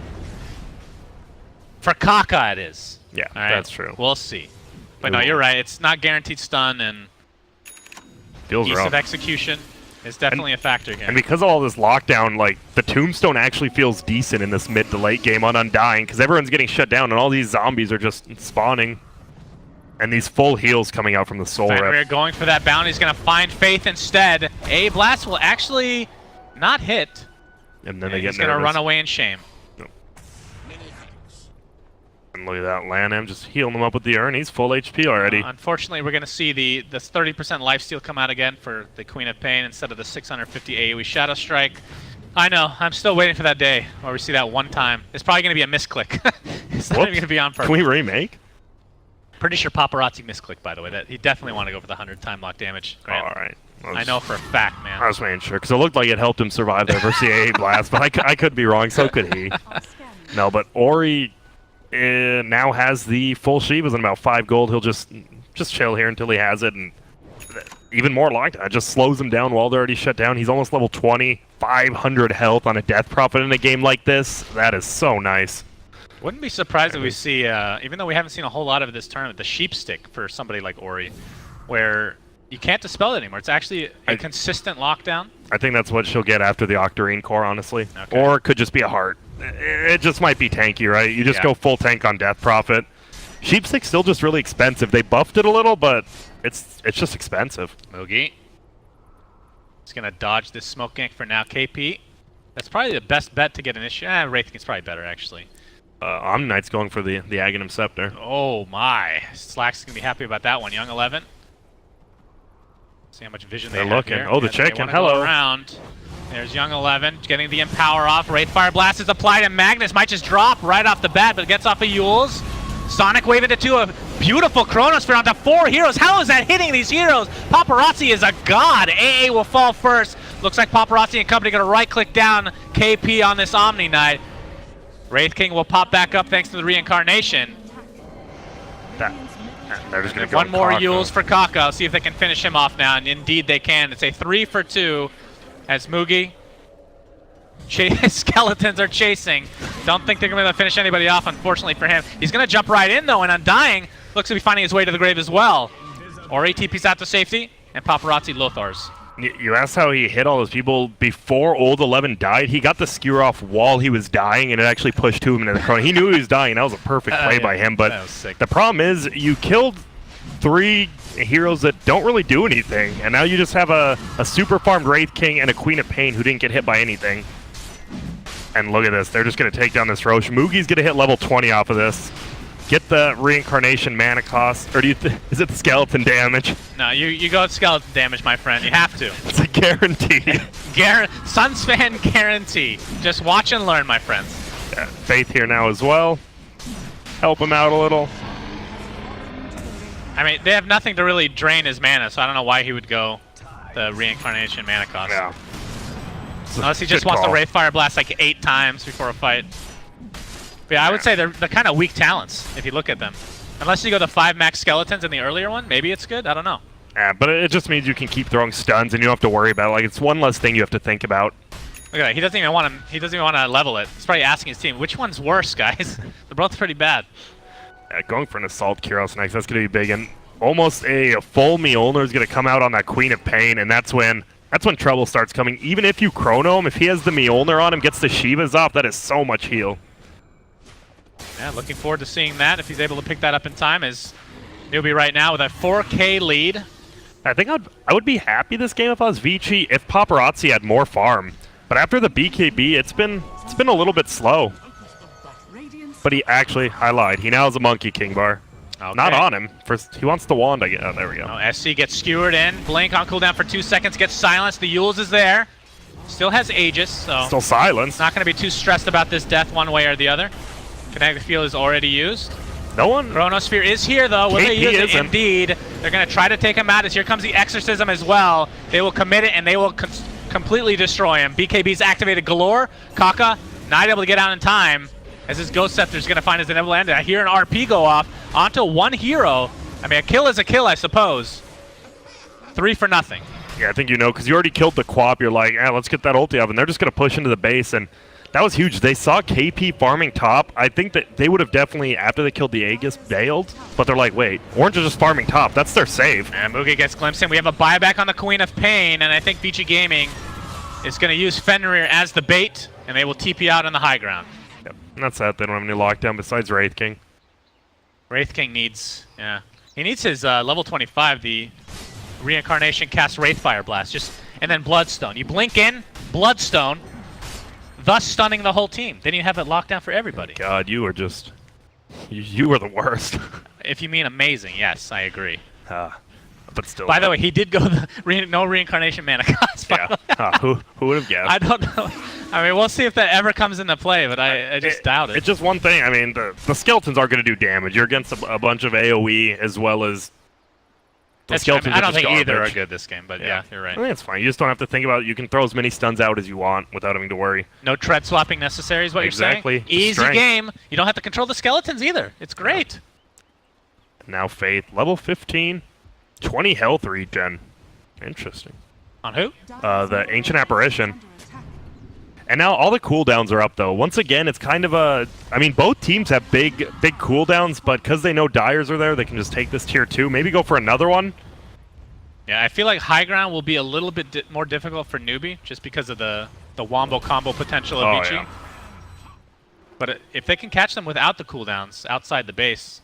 For Kaka, it is. Yeah, All right? that's true. We'll see. But no, you're right. It's not guaranteed stun, and Feels ease rough. of execution is definitely a factor here. And because of all this lockdown, like, the Tombstone actually feels decent in this mid to late game on Undying, because everyone's getting shut down, and all these zombies are just spawning. And these full heals coming out from the Soul Rip. We're going for that bounty. He's going to find Faith instead. A blast will actually not hit. And then they get he's going to run away in shame. And look at that, Lanham just healing him up with the urn. He's full HP already. Unfortunately, we're going to see the 30% lifesteal come out again for the Queen of Pain instead of the 650 AoE Shadow Strike. I know. I'm still waiting for that day where we see that one time. It's probably going to be a misclick. It's not even going to be on purpose. Can we remake? Pretty sure Paparazzi misclicked, by the way. That he definitely wanted to go for the 100 time lock damage. All right. I know for a fact, man. I was making sure, because it looked like it helped him survive there versus the AA Blast, but I could be wrong, so could he. No, but Ori now has the full Shivas and about 5 gold. He'll just chill here until he has it, and even more lockdown. It just slows him down while they're already shut down. He's almost level 20, 500 health on a Death Prophet in a game like this. That is so nice. Wouldn't be surprised if we see, even though we haven't seen a whole lot of this tournament, the sheep stick for somebody like Ori, where you can't dispel it anymore. It's actually a consistent lockdown. I think that's what she'll get after the Octarine core, honestly. Okay. Or it could just be a heart. It just might be tanky, right? You just go full tank on Death Prophet. Sheepstick's still just really expensive. They buffed it a little, but it's just expensive. Moogie. He's going to dodge this smoke gank for now. KP. That's probably the best bet to get an issue. Wraith King's probably better, actually. Omniknight's going for the Aghanim Scepter. Oh my. Slack's going to be happy about that one. Young 11. See how much vision They're they have looking. here. Oh, the They chicken. wanna go Hello. around. There's Young 11 getting the Empower off. Wraithfire Blast is applied, and Magnus might just drop right off the bat, but it gets off of Yules. Sonic Wave into 2. A beautiful Chronosphere onto 4 heroes. How is that hitting these heroes? Paparazzi is a god. AA will fall first. Looks like Paparazzi and company going to right-click down KP on this Omni Knight. Wraith King will pop back up thanks to the reincarnation. They're just going to go One more Kaka. Yules for Kaka. See if they can finish him off now, and indeed they can. It's a 3 for 2 as Moogie. Skeletons are chasing. Don't think they're going to be able to finish anybody off, unfortunately for him. He's going to jump right in, though, and Undying looks to be finding his way to the grave as well. Ori TP's out to safety, and Paparazzi Lothars. You asked how he hit all those people before Old 11 died. He got the skewer off while he was dying, and it actually pushed him into the chrono. He knew he was dying. That was a perfect play by him. But the problem is you killed 3 heroes that don't really do anything, and now you just have a super farmed Wraith King and a Queen of Pain who didn't get hit by anything. And look at this. They're just going to take down this Roche. Moogie's going to hit level 20 off of this. Get the reincarnation mana cost, or is it the skeleton damage? No, you go with skeleton damage, my friend. You have to. It's a guarantee. Suns fan guarantee. Just watch and learn, my friends. Yeah, Faith here now as well. Help him out a little. I mean, they have nothing to really drain his mana, so I don't know why he would go the reincarnation mana cost. Yeah. Unless he just wants to Wraithfire Blast like 8 times before a fight. But yeah, I would say they're kind of weak talents, if you look at them. Unless you go the 5 max skeletons in the earlier one, maybe it's good, I don't know. Yeah, but it just means you can keep throwing stuns and you don't have to worry about it. Like, it's one less thing you have to think about. Look at that, he doesn't even want to level it. He's probably asking his team, which one's worse, guys? They're both pretty bad. Yeah, going for an Assault Kyros next, that's going to be big. And almost a full Mjolnir is going to come out on that Queen of Pain, and that's when trouble starts coming. Even if you chrono him, if he has the Mjolnir on him, gets the Shivas off, that is so much heal. Yeah, looking forward to seeing that, if he's able to pick that up in time, as NewBee right now with a 4K lead. I think I would be happy this game if I was Vici, if Paparazzi had more farm. But after the BKB, it's been a little bit slow. but I lied. He now has a Monkey King bar. Okay. Not on him. First, he wants the wand. Oh, there we go. Oh, SC gets skewered in. Blink on cooldown for 2 seconds, gets silenced. The Yules is there. Still has Aegis, so Still silence. not going to be too stressed about this death one way or the other. Kinetic Field is already used. No one. Chronosphere is here, though. Will they KP use it? isn't. Indeed. They're going to try to take him out. As here comes the Exorcism as well. They will commit it, and they will completely destroy him. BKB's activated galore. Kaka not able to get out in time, as his Ghost Scepter is going to find his inevitable end. I hear an RP go off onto one hero. I mean, a kill is a kill, I suppose. 3 for nothing. Yeah, I think you know, because you already killed the Quap. You're like, let's get that ulti up, and they're just going to push into the base, and that was huge. They saw KP farming top. I think that they would have definitely, after they killed the Aegis, bailed, but they're like, wait, Orange is just farming top. That's their save. And Mugi gets glimpsed in. We have a buyback on the Queen of Pain, and I think Vici Gaming is going to use Fenrir as the bait, and they will TP out on the high ground. Yep. And that's that. They don't have any lockdown besides Wraith King. Wraith King needs, he needs his level 25, the Reincarnation cast Wraithfire Blast, and then Bloodstone. You blink in, Bloodstone, thus stunning the whole team. Then you have it locked down for everybody. God, you are just, you were the worst. If you mean amazing, yes, I agree. But still. By the way, he did go no Reincarnation mana cost. Yeah. Who would have guessed? I don't know. I mean, we'll see if that ever comes into play, but I just doubt it. It's just one thing. I mean, the skeletons are going to do damage. You're against a bunch of AoE as well as the skeletons. I don't think garbage. either are good this game, but yeah, you're right. I think it's fine. You just don't have to think about it. You can throw as many stuns out as you want without having to worry. No tread swapping necessary is what you're saying? Exactly. Easy Strength. game. You don't have to control the skeletons either. It's great. Now Faith, level 15, 20 health regen. Interesting. On who? The Ancient Apparition. And now all the cooldowns are up, though. Once again, it's kind of a... I mean, both teams have big cooldowns, but because they know Dyers are there, they can just take this tier 2. Maybe go for another one. Yeah, I feel like high ground will be a little bit more difficult for NewBee, just because of the wombo combo potential of Vici. Yeah. But if they can catch them without the cooldowns outside the base,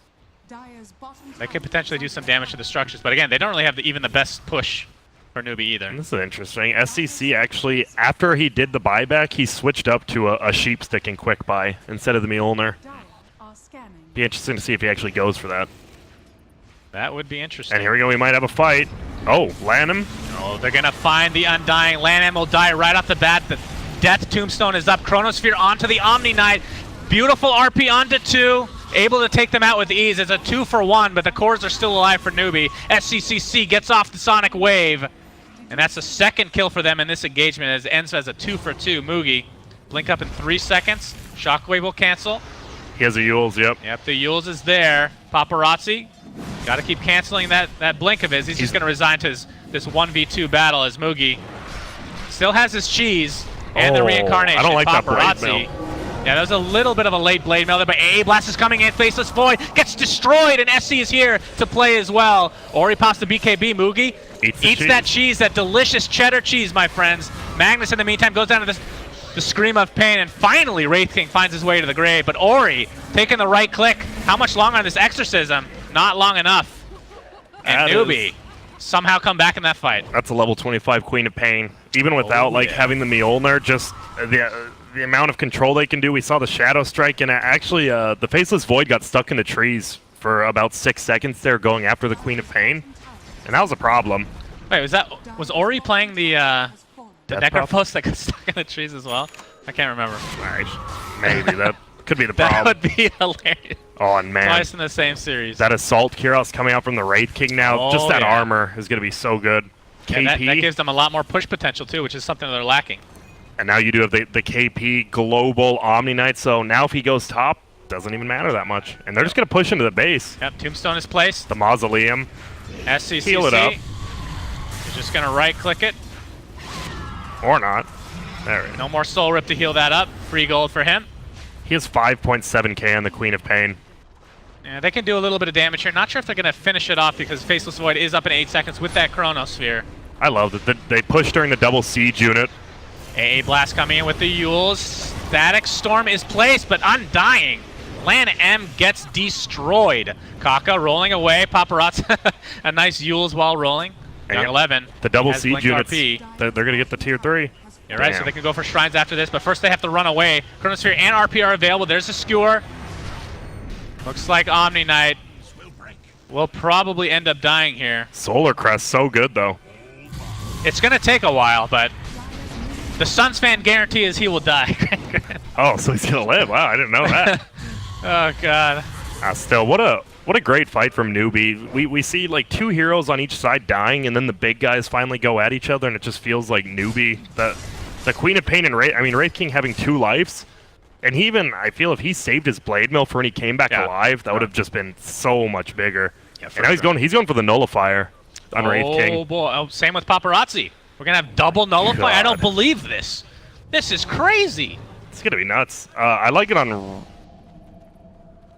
they could potentially do some damage to the structures. But again, they don't really have even the best push for NewBee either. And this is interesting. SCC actually, after he did the buyback, he switched up to a sheep stick and quick buy instead of the Mjolnir. Be interesting to see if he actually goes for that. That would be interesting. And here we go. We might have a fight. Oh, Lanham. Oh, they're going to find the Undying. Lanham will die right off the bat. The Death Tombstone is up. Chronosphere onto the Omni Knight. Beautiful RP onto 2. Able to take them out with ease. It's a 2 for 1, but the cores are still alive for NewBee. SCCC gets off the Sonic Wave. And that's the second kill for them in this engagement, as it ends as a 2 for 2. Mugi, blink up in 3 seconds. Shockwave will cancel. He has a Yules, yep. Yep, the Yules is there. Paparazzi, got to keep canceling that blink of his. He's just going to resign to this 1v2 battle as Mugi still has his cheese and the reincarnation. I don't like that blade Paparazzi. mail. Yeah, that was a little bit of a late blade mail there, but AA Blast is coming in. Faceless Void gets destroyed, and SC is here to play as well. Ori pops the BKB. Mugi eats that cheese, that delicious cheddar cheese, my friends. Magnus, in the meantime, goes down to the Scream of Pain, and finally Wraith King finds his way to the grave. But Ori taking the right click. How much longer on this exorcism? Not long enough. And NewBee somehow come back in that fight. That's a level 25 Queen of Pain. Even without having the Mjolnir, just the amount of control they can do. We saw the Shadow Strike, and actually the Faceless Void got stuck in the trees for about 6 seconds there going after the Queen of Pain. And that was a problem. Wait, was Ori playing the Necropost that got stuck in the trees as well? I can't remember. Alright, maybe. That could be the problem. That would be hilarious. Oh, and man. Twice in the same series. That Assault Kyros coming out from the Wraith King now. Just that armor is going to be so good. Yeah, KP. that gives them a lot more push potential too, which is something they're lacking. And now you do have the KP Global Omni Knight, so now if he goes top, doesn't even matter that much. And they're just going to push into the base. Yep, Tombstone is placed. The Mausoleum. SCCC. Heal it up. You're just going to right-click it. Or not. There we go. No more Soul Rip to heal that up. Free gold for him. He has 5.7k on the Queen of Pain. Yeah, they can do a little bit of damage here. Not sure if they're going to finish it off because Faceless Void is up in 8 seconds with that Chronosphere. I love that they pushed during the double siege unit. AA Blast coming in with the Yules. Static Storm is placed, but Undying. Lan M gets destroyed. Kaka rolling away. Paparazzi, a nice Yules while rolling. Young 11. The double siege units, RP. they're going to get the tier 3. You're right, so they can go for Shrines after this, but first they have to run away. Chronosphere and RP are available. There's a Skewer. Looks like Omni Knight Will break. will probably end up dying here. Solar Crest, so good though. It's going to take a while, but the Suns fan guarantee is he will die. Oh, so he's gonna live. Wow, I didn't know that. Oh, God. Still, what a great fight from NewBee. We see like 2 heroes on each side dying, and then the big guys finally go at each other, and it just feels like NewBee. The Queen of Pain and Wraith King having 2 lives, and he even, I feel if he saved his Blade Mill for when he came back alive, that would have just been so much bigger. Yeah, and now he's going for the Nullifier on Wraith King. Oh, boy. Oh, same with Paparazzi. We're going to have double Nullify. I don't believe this. This is crazy. It's gonna be nuts. I like it on.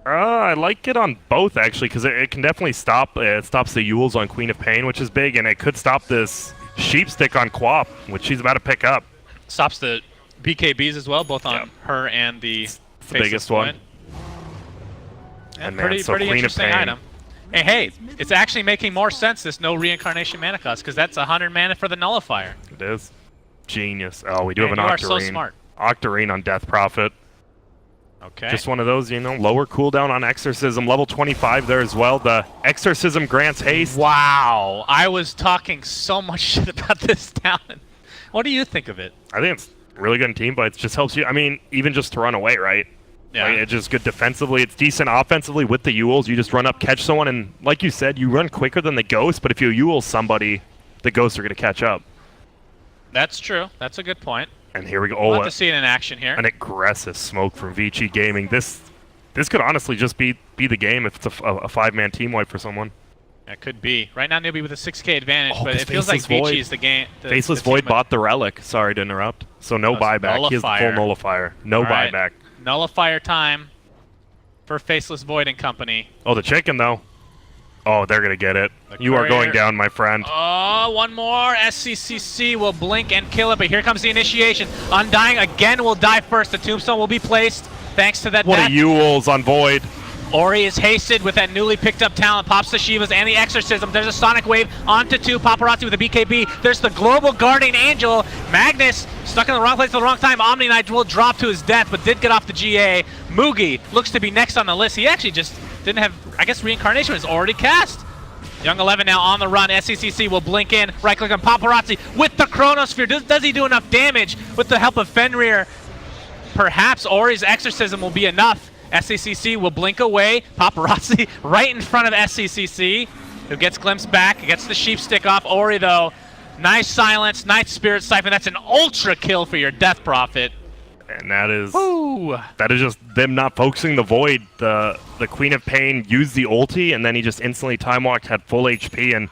I like it on both actually, because it can definitely stop. It stops the Yules on Queen of Pain, which is big, and it could stop this Sheep Stick on Quap, which she's about to pick up. Stops the BKBs as well, both on her and the biggest one. And man, pretty Queen of interesting Pain. item. Hey, it's actually making more sense, this no reincarnation mana cost, because that's 100 mana for the Nullifier. It is. Genius. Oh, we do have an you are Octarine. so smart. Octarine on Death Prophet. Okay. Just one of those, lower cooldown on Exorcism. Level 25 there as well. The Exorcism grants haste. Wow. I was talking so much shit about this talent. What do you think of it? I think it's really good in team fights. Just helps you. I mean, even just to run away, right? Yeah. Like, it's just good defensively. It's decent offensively with the Yules. You just run up, catch someone, and like you said, you run quicker than the Ghost, but if you Yule somebody, the Ghosts are going to catch up. That's true. That's a good point. And here we go. We'll Oh, have to see it in action here. an aggressive smoke from Vici Gaming. This could honestly just be the game if it's a 5-man team wipe for someone. It could be. Right now, NewBee with a 6k advantage, Oh, but this it feels like Faceless Void. Vici is the game. Faceless Void bought the Relic. Sorry to interrupt. So no Oh, it's buyback. He has the full Nullifier. Nullifier. No All right. buyback. Nullifier time for Faceless Void and company. Oh, the chicken, though. Oh, they're going to get it. You are going courier. down, my friend. Oh, one more. SCCC will blink and kill it, but here comes the initiation. Undying again will die first. The tombstone will be placed thanks to that What death. a Yules on Void. Ori is hasted with that newly picked up talent. Pops the Shivas and the Exorcism. There's a Sonic Wave onto 2. Paparazzi with a BKB. There's the Global Guardian Angel. Magnus stuck in the wrong place at the wrong time. Omni Knight will drop to his death, but did get off the GA. Mugi looks to be next on the list. He actually just didn't have, I guess Reincarnation was already cast. Young 11 now on the run. SCCC will blink in. Right click on Paparazzi with the Chronosphere. Does he do enough damage with the help of Fenrir? Perhaps Ori's Exorcism will be enough. SCCC will blink away. Paparazzi right in front of SCCC, who gets glimpsed back, gets the sheep stick off. Ori, though, nice silence, nice Spirit Siphon. That's an ultra kill for your Death Prophet. And that is Ooh. just them not focusing the Void. The Queen of Pain used the ulti, and then he just instantly time walked, had full HP, and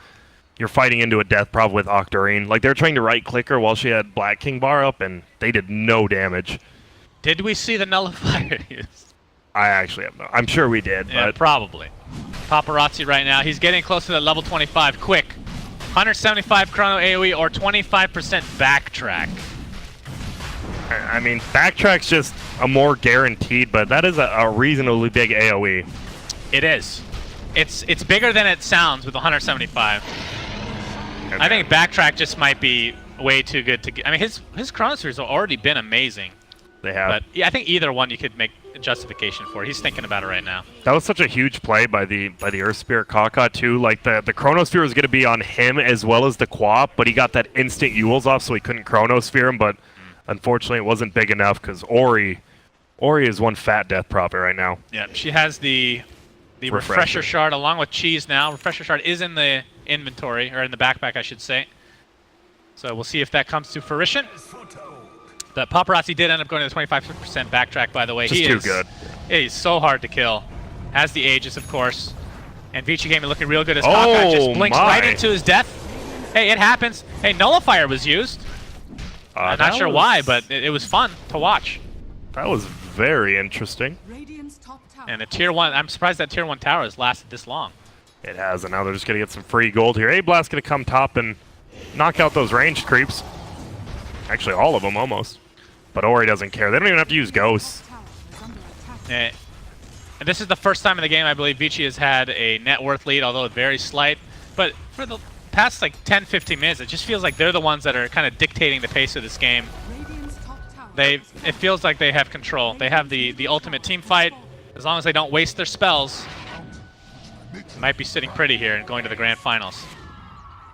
you're fighting into a Death Prop with Octarine. Like, they're trying to right-click her while she had Black King bar up, and they did no damage. Did we see the Nullifier used? I actually have no. I'm sure we did, Yeah, but probably. Paparazzi right now. He's getting close to the level 25. Quick. 175 chrono AoE or 25% backtrack. I mean, backtrack's just a more guaranteed, but that is a reasonably big AoE. It is. It's bigger than it sounds with 175. I think backtrack just might be way too good to get. I mean, his chronospheres have already been amazing. They have. But yeah, I think either one you could make a justification for. He's thinking about it right now. That was such a huge play by the Earth Spirit Kaka too. Like the Chronosphere was going to be on him as well as the Quap, but he got that instant Yules off, so he couldn't Chronosphere him. But unfortunately, it wasn't big enough because Ori is one fat Death Prophet right now. Yeah, she has the refresher shard along with Cheese now. Refresher shard is in the inventory, or in the backpack, I should say. So we'll see if that comes to fruition. The Paparazzi did end up going to the 25% backtrack, by the way. Just too good. Yeah, he's so hard to kill. Has the Aegis, of course. And Vici Gaming looking real good as Kaka just blinks right into his death. Hey, it happens. Hey, Nullifier was used. I'm not sure why, but it was fun to watch. That was very interesting. Radiant's top tower. And a tier 1, I'm surprised that tier 1 tower has lasted this long. It has, and now they're just going to get some free gold here. A-Blast going to come top and knock out those ranged creeps. Actually, all of them, almost. But Ori doesn't care. They don't even have to use Ghosts. Tower is under attack. And this is the first time in the game I believe Vici has had a net worth lead, although very slight. But for the past like 10-15 minutes, it just feels like they're the ones that are kind of dictating the pace of this game. Radiant's top tower. It feels like they have control. They have the ultimate team fight. As long as they don't waste their spells, they might be sitting pretty here and going to the grand finals.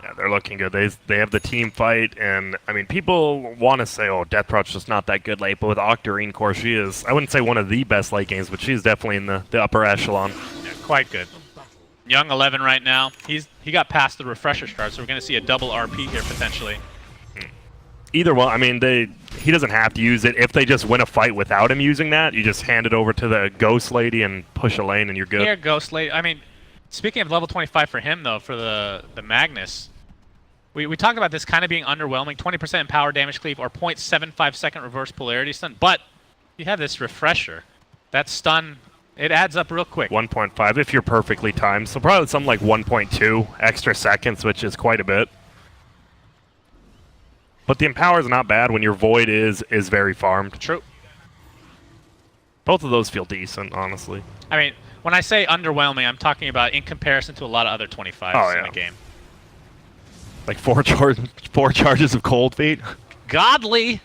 Yeah, they're looking good. They have the team fight, and I mean, people want to say, "Oh, Deathprout's just not that good late," but with Octarine Core, she is. I wouldn't say one of the best late games, but she's definitely in the upper echelon. Yeah, quite good. Young 11 right now. He got past the refresher start, so we're going to see a double RP here potentially. Either one, I mean, he doesn't have to use it. If they just win a fight without him using that, you just hand it over to the Ghost Lady and push a lane, and you're good. Here, Ghost Lady. I mean, speaking of level 25 for him, though, for the Magnus, we talked about this kind of being underwhelming. 20% power damage cleave or 0.75 second reverse polarity stun. But you have this refresher. That stun, it adds up real quick. 1.5 if you're perfectly timed. So probably something like 1.2 extra seconds, which is quite a bit. But the Empower is not bad when your Void is very farmed. True. Both of those feel decent, honestly. I mean, when I say underwhelming, I'm talking about in comparison to a lot of other 25s in the game. Like four charges of Cold Feet. Godly.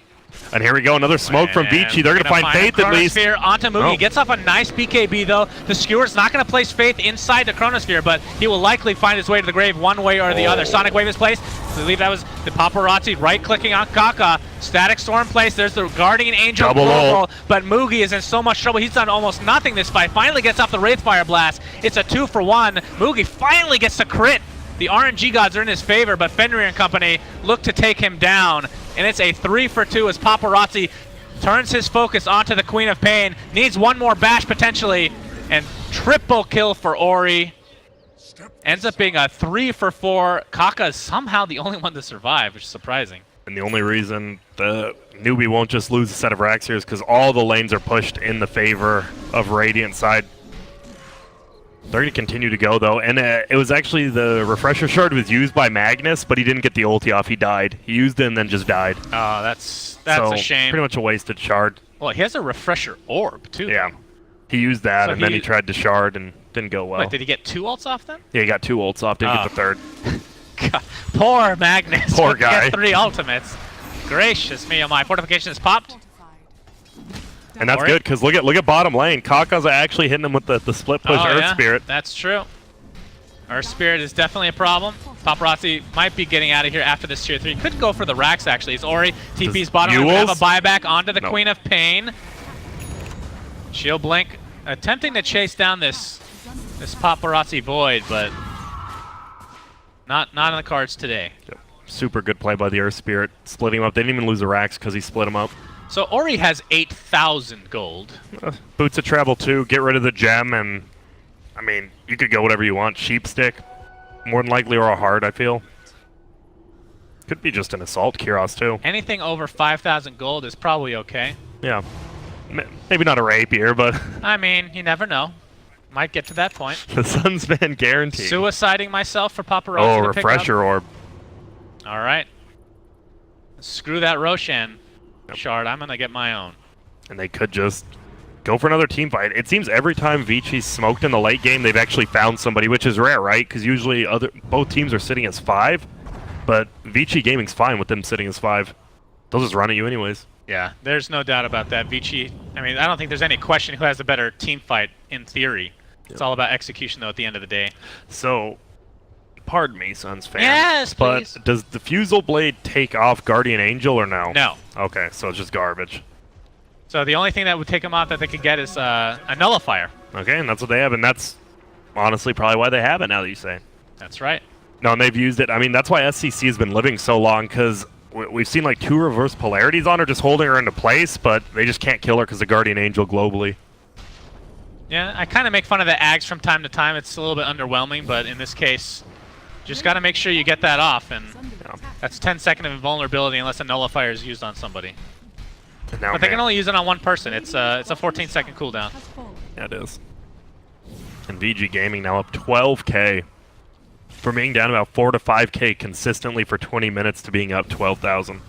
And here we go, another smoke from Vici. They're going to find Faith at least. Chronosphere onto Mugi. Gets off a nice BKB though. The Skewer's not going to place Faith inside the Chronosphere, but he will likely find his way to the grave one way or the other. Sonic Wave is placed. I believe that was the Paparazzi right-clicking on Kaka. Static Storm placed. There's the Guardian Angel global, but Mugi is in so much trouble. He's done almost nothing this fight. Finally gets off the Wraithfire Blast. It's a 2-for-1. Mugi finally gets the crit. The RNG gods are in his favor, but Fenrir and company look to take him down. And it's a 3-for-2 as Paparazzi turns his focus onto the Queen of Pain. Needs one more bash potentially. And triple kill for Ori. Ends up being a 3-for-4. Kaka is somehow the only one to survive, which is surprising. And the only reason the NewBee won't just lose a set of racks here is because all the lanes are pushed in the favor of Radiant side. They're going to continue to go, though. And it was actually the Refresher Shard was used by Magnus, but he didn't get the ulti off. He died. He used it and then just died. Oh, that's so a shame. Pretty much a wasted shard. Well, he has a Refresher Orb, too. Yeah. He used that, So and then he tried to shard and didn't go well. Wait, did he get 2 ults off then? Yeah, he got 2 ults off. Didn't get the third. God, poor Magnus. Poor guy. Get 3 ultimates. Gracious me, oh my. Fortification is popped. And that's good, because look at bottom lane. Kaka's actually hitting him with the split push Earth Spirit. That's true. Earth Spirit is definitely a problem. Paparazzi might be getting out of here after this tier 3. Could go for the racks, actually. It's Ori. TP's bottom lane. We have a buyback onto the Queen of Pain. Shield Blink attempting to chase down this Paparazzi Void, but not in the cards today. Yep. Super good play by the Earth Spirit. Splitting him up. They didn't even lose the racks because he split him up. So Ori has 8,000 gold. Boots of Travel 2, get rid of the gem, and I mean, you could go whatever you want. Sheep Stick, more than likely, or a heart, I feel. Could be just an Assault Kyros, too. Anything over 5,000 gold is probably okay. Yeah. Maybe not a Rapier, but... I mean, you never know. Might get to that point. The Sunsman guarantee. Suiciding myself for Paparazzi Oh, to pick up. Refresher Orb. All right. Screw that Roshan shard. I'm going to get my own. And they could just go for another team fight. It seems every time Vici's smoked in the late game, they've actually found somebody, which is rare, right? Because usually both teams are sitting as 5, but Vici Gaming's fine with them sitting as 5. They'll just run at you anyways. Yeah, there's no doubt about that. Vici, I mean, I don't think there's any question who has the better team fight in theory. It's all about execution, though, at the end of the day. So, pardon me, Suns fan. Yes, please. But does the Fusel Blade take off Guardian Angel or no? No. Okay, so it's just garbage. So the only thing that would take them off that they could get is a Nullifier. Okay, and that's what they have, and that's honestly probably why they have it now that you say. That's right. No, and they've used it. I mean, that's why SCC has been living so long, because we've seen like 2 reverse polarities on her, just holding her into place, but they just can't kill her because of Guardian Angel globally. Yeah, I kind of make fun of the Ags from time to time. It's a little bit underwhelming, but in this case, just got to make sure you get that off, and that's 10 seconds of invulnerability unless a Nullifier is used on somebody. But they can only use it on one person. It's a 14-second cooldown. Yeah, it is. And VG Gaming now up 12K. From being down about 4 to 5K consistently for 20 minutes to being up 12,000.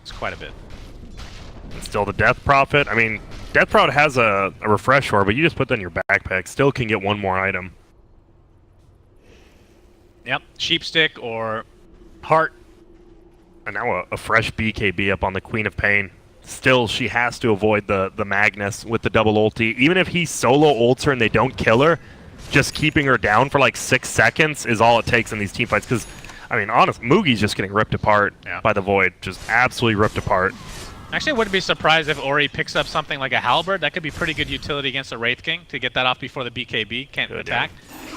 It's quite a bit. And still the Death Prophet. I mean, Death Prophet has a refresh orb, but you just put that in your backpack. Still can get one more item. Yep, Sheepstick or Heart. And now a fresh BKB up on the Queen of Pain. still she has to avoid the Magnus with the double ulti. Even if he solo ults her and they don't kill her, just keeping her down for like 6 seconds is all it takes in these team fights. Because, I mean, honest, Mugi's just getting ripped apart by the Void. Just absolutely ripped apart. Actually, I wouldn't be surprised if Ori picks up something like a Halberd. That could be pretty good utility against a Wraith King to get that off before the BKB can't attack.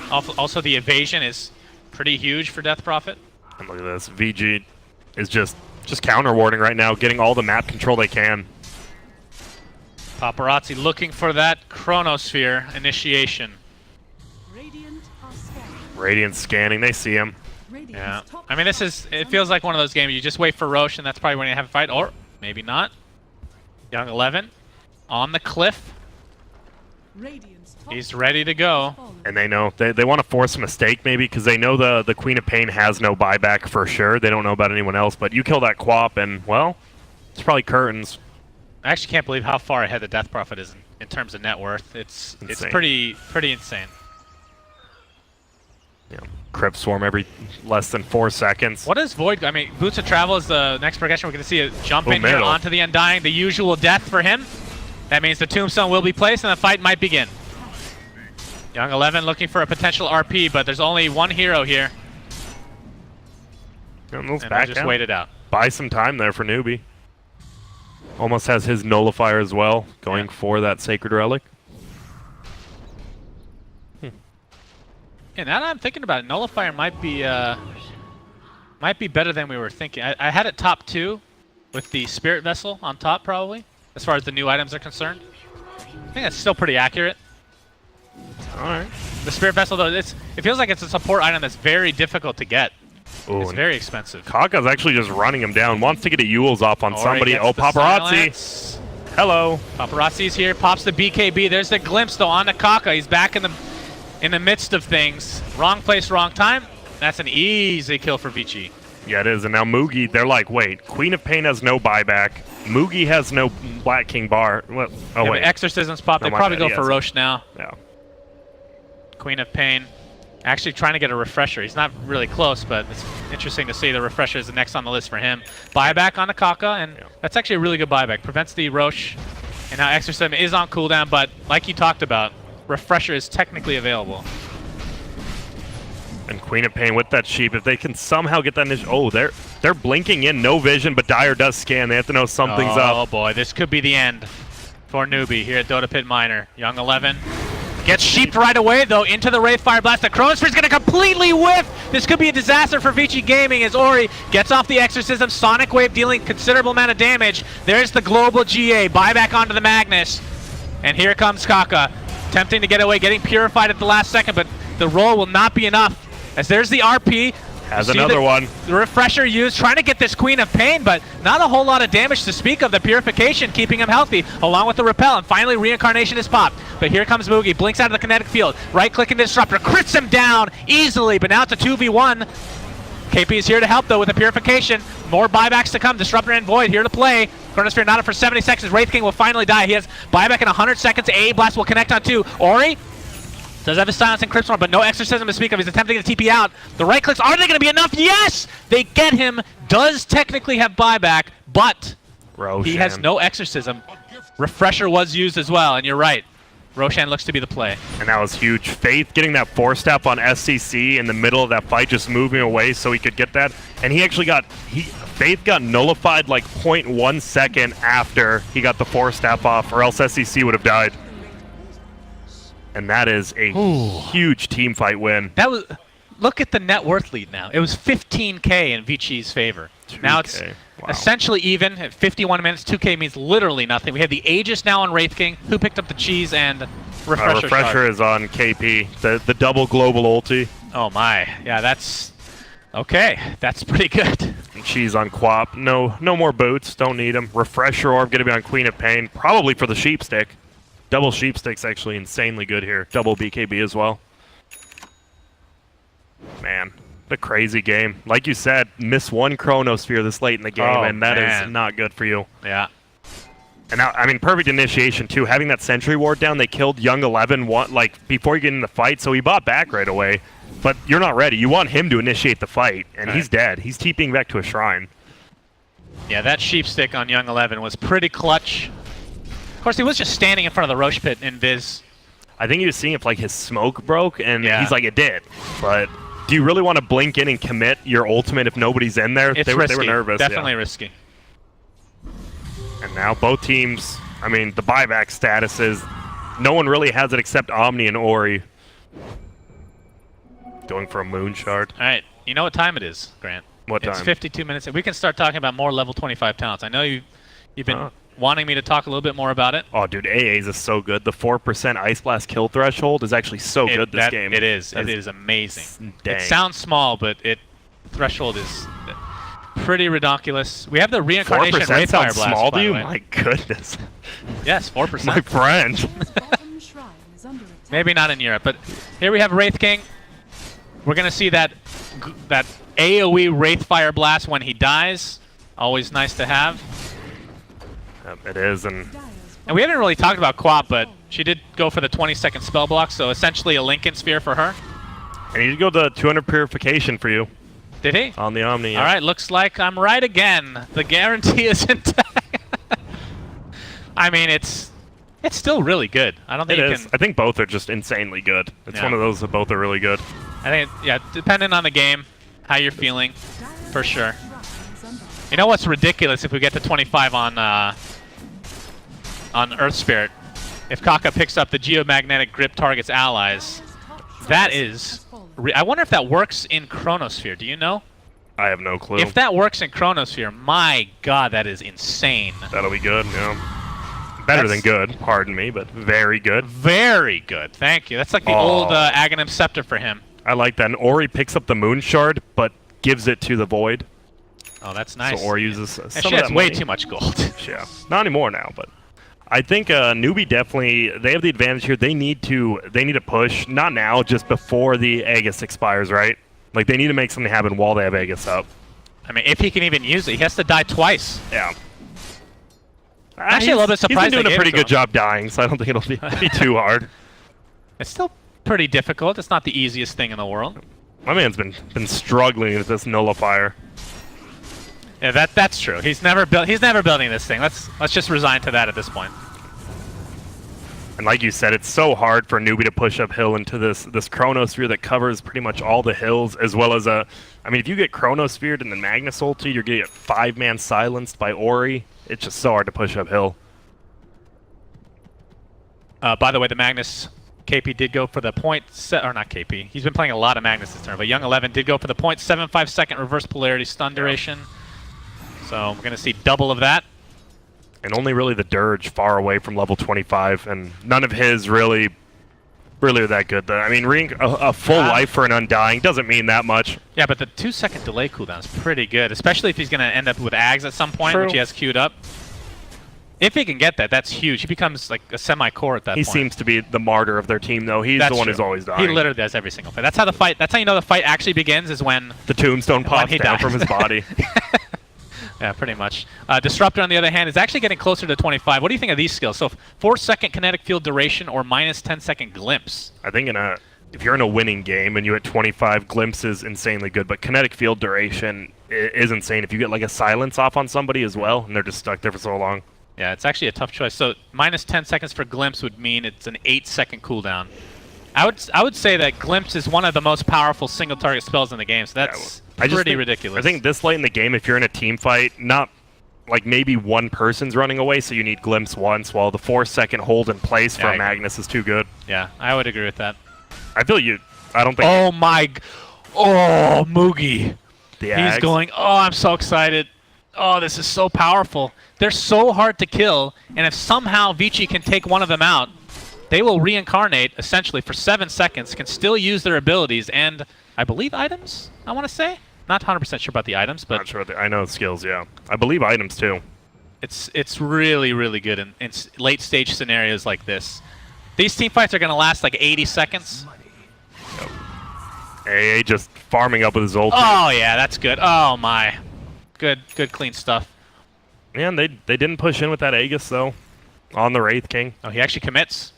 Yeah. Also, the evasion is pretty huge for Death Prophet. And look at this. VG is just counter warding right now, getting all the map control they can. Paparazzi looking for that Chronosphere initiation. Radiant scanning, they see him. Yeah, I mean, it feels like one of those games you just wait for Roche and that's probably when you have a fight, or maybe not. Young 11 on the cliff. He's ready to go. And they know, they want to force a mistake maybe because they know the Queen of Pain has no buyback for sure. They don't know about anyone else, but you kill that Quap and, well, it's probably curtains. I actually can't believe how far ahead the Death Prophet is in terms of net worth. It's pretty insane. Yeah, Crypt Swarm every less than 4 seconds. What is Void? I mean, Boots of Travel is the next progression. We're going to see a jump in here middle. onto the Undying. The usual death for him. That means the Tombstone will be placed and the fight might begin. Young 11 looking for a potential RP, but there's only one hero here. And I'll just wait it out. Buy some time there for NewBee. Almost has his Nullifier as well, going for that Sacred Relic. And now that I'm thinking about it, Nullifier might be better than we were thinking. I had it top 2 with the Spirit Vessel on top, probably, as far as the new items are concerned. I think that's still pretty accurate. Alright. The Spirit Vessel, though, it feels like it's a support item that's very difficult to get. Ooh, it's very expensive. Kaka's actually just running him down. Wants to get a Yules off on somebody. Oh, Paparazzi. Silence. Hello. Paparazzi's here. Pops the BKB. There's the glimpse, though, on the Kaka. He's back in the midst of things. Wrong place, wrong time. That's an easy kill for Vici. Yeah, it is. And now Mugi, they're like, wait, Queen of Pain has no buyback. Mugi has no Black King bar. What? Oh, wait. Exorcisms pop. No, They probably bad. go for Roche now. Yeah. Queen of Pain. Actually trying to get a refresher. He's not really close, but it's interesting to see the refresher is the next on the list for him. Buyback on the Kaka, and that's actually a really good buyback. Prevents the Roche, and now Exorcism is on cooldown, but like you talked about, refresher is technically available. And Queen of Pain with that sheep, if they can somehow get that initial... Oh, they're blinking in, no vision, but Dire does scan. They have to know something's up. Oh boy, this could be the end for NewBee here at Dota Pit Minor. Young 11 gets sheeped right away, though, into the Wraith Fire Blast. The Chronosphere's going to completely whiff. This could be a disaster for Vici Gaming as Ori gets off the Exorcism. Sonic Wave dealing considerable amount of damage. There's the global GA. Buyback onto the Magnus. And here comes Kaka. Attempting to get away, getting purified at the last second, but the roll will not be enough. As there's the RP. Has another one. The refresher used, trying to get this Queen of Pain, but not a whole lot of damage to speak of. The purification keeping him healthy, along with the repel, and finally reincarnation is popped. But here comes Mugi, blinks out of the kinetic field, right-clicking the disruptor, crits him down easily, but now it's a 2v1. KP is here to help, though, with the purification. More buybacks to come. Disruptor and Void here to play. Chronosphere not up for 70 seconds. Wraith King will finally die. He has buyback in 100 seconds. A Blast will connect on 2. Ori does have his silence and Cryptstorm, but no Exorcism to speak of. He's attempting to TP out. The right clicks, are they going to be enough? Yes! They get him. Does technically have buyback, but he has no Exorcism. Refresher was used as well, and you're right. Roshan looks to be the play. And that was huge. Faith getting that 4-step on SCC in the middle of that fight, just moving away so he could get that. And he actually Faith got nullified like 0.1 second after he got the 4-step off, or else SCC would have died. And that is a huge team fight win. That was. Look at the net worth lead now. It was 15K in Vici's favor. 2K. Now it's essentially even at 51 minutes. 2K means literally nothing. We have the Aegis now on Wraith King. Who picked up the cheese and refresher? Refresher is on KP. The double global ulti. Oh my. Yeah, that's okay. That's pretty good. And cheese on Quap. No more boots. Don't need them. Refresher orb gonna be on Queen of Pain. Probably for the sheep stick. Double sheep stick's actually insanely good here. Double BKB as well. Man, the crazy game. Like you said, miss one Chronosphere this late in the game, and that is not good for you. Yeah. And now, I mean, perfect initiation too. Having that Sentry Ward down, they killed Young 11 before you get in the fight, so he bought back right away. But you're not ready. You want him to initiate the fight, and he's dead. He's TPing back to a shrine. Yeah, that sheep stick on Young 11 was pretty clutch. Of course, he was just standing in front of the Roche pit in Viz. I think he was seeing if like his smoke broke, and Yeah. he's like, it did. But do you really want to blink in and commit your ultimate if nobody's in there? It's they risky. were nervous. Definitely yeah. risky. And now both teams, I mean, the buyback status is no one really has it except Omni and Ori. Going for a moon shard. All right, you know what time it is, Grant? What It's time? 52 minutes. We can start talking about more level 25 talents. I know you've been Huh. wanting me to talk a little bit more about it. Oh, dude, AA's is so good. The 4% Ice Blast kill threshold is actually so good this game. It is. That It is amazing. Dang. It sounds small, but threshold is pretty ridiculous. We have the reincarnation 4% Wraithfire sounds Blast. small by to the you? way. My goodness. Yes, 4%. My friend. Bottom shrine is under attack. Maybe not in Europe, but here we have Wraith King. We're gonna see that AOE Wraithfire Blast when he dies. Always nice to have. It is, and And we haven't really talked about Quap, but she did go for the 20-second spell block, so essentially a Lincoln Sphere for her. I need to go to 200 Purification for you Did he? on the Omni. All right, looks like I'm right again. The guarantee is intact. I mean, it's still really good. I don't think It you is. can. I think both are just insanely good. It's Yeah. one of those that both are really good. I think, yeah, depending on the game, how you're feeling, for sure. Shrine is under attack. You know what's ridiculous if we get to 25 on Earth Spirit? If Kaka picks up the geomagnetic grip targets allies, that is. I wonder if that works in Chronosphere. Do you know? I have no clue. If that works in Chronosphere, my God, that is insane. That'll be good, yeah. Better than good, pardon me, but very good. Very good. Thank you. That's like the old Aghanim Scepter for him. I like that. And Ori picks up the Moon Shard, but gives it to the Void. Oh, that's nice. So Ori uses some And of she has that way money. too much gold. Yeah, not anymore now, but I think NewBee definitely, they have the advantage here. They need to push, not now, just before the Aegis expires, right? Like, they need to make something happen while they have Aegis up. I mean, if he can even use it, he has to die twice. Yeah. Actually, a little bit surprised He's been they doing a gave pretty it to good him. job dying, so I don't think it'll be too hard. It's still pretty difficult. It's not the easiest thing in the world. My man's been struggling with this nullifier. Yeah, that's true. He's never building this thing. Let's just resign to that at this point. And like you said, it's so hard for NewBee to push uphill into this Chronosphere that covers pretty much all the hills, as well as a... I mean, if you get Chronosphered and then Magnus ulti, you're going to get 5-man silenced by Ori. It's just so hard to push uphill. By the way, the Magnus KP did go for the or not KP. He's been playing a lot of Magnus this turn, but Young 11 did go for the 0.75 second reverse polarity stun duration. So we're going to see double of that. And only really the Dirge far away from level 25, and none of his really are that good. I mean, a full life for an Undying doesn't mean that much. Yeah, but the 2-second delay cooldown is pretty good, especially if he's going to end up with Ags at some point, True. which he has queued up. If he can get that, that's huge. He becomes like a semi-core at that He point. seems to be the martyr of their team, though. He's That's the one true. who's always dying. He literally does every single fight. That's how the fight. That's how you know the fight actually begins, is when The tombstone pops he down dies. from his body. Yeah, pretty much. Disruptor, on the other hand, is actually getting closer to 25. What do you think of these skills? So 4-second kinetic field duration or minus 10-second glimpse. I think if you're in a winning game and you hit 25, glimpse is insanely good, but kinetic field duration is insane. If you get like a silence off on somebody as well, and they're just stuck there for so long. Yeah, it's actually a tough choice. So minus 10 seconds for glimpse would mean it's an 8-second cooldown. I would say that glimpse is one of the most powerful single target spells in the game. So that's I just pretty think- ridiculous. I think this late in the game, if you're in a team fight, not like maybe one person's running away, so you need glimpse once, while the 4-second hold in place for Yeah, I a Magnus is too good. Yeah, I would agree with that. I feel I don't think Oh my! Oh, Moogie. the He's Ags- going, oh, I'm so excited. Oh, this is so powerful. They're so hard to kill, and if somehow Vici can take one of them out, they will reincarnate, essentially, for 7 seconds, can still use their abilities, and I believe items, I want to say? Not 100% sure about the items, but Not sure. I know skills, yeah. I believe items, too. it's really, really good in late-stage scenarios like this. These team fights are going to last like 80 seconds. AA just farming up with his ult. Oh, yeah, that's good. Oh, my. Good, clean stuff. Man, they didn't push in with that Aegis, though, on the Wraith King. Oh, he actually commits.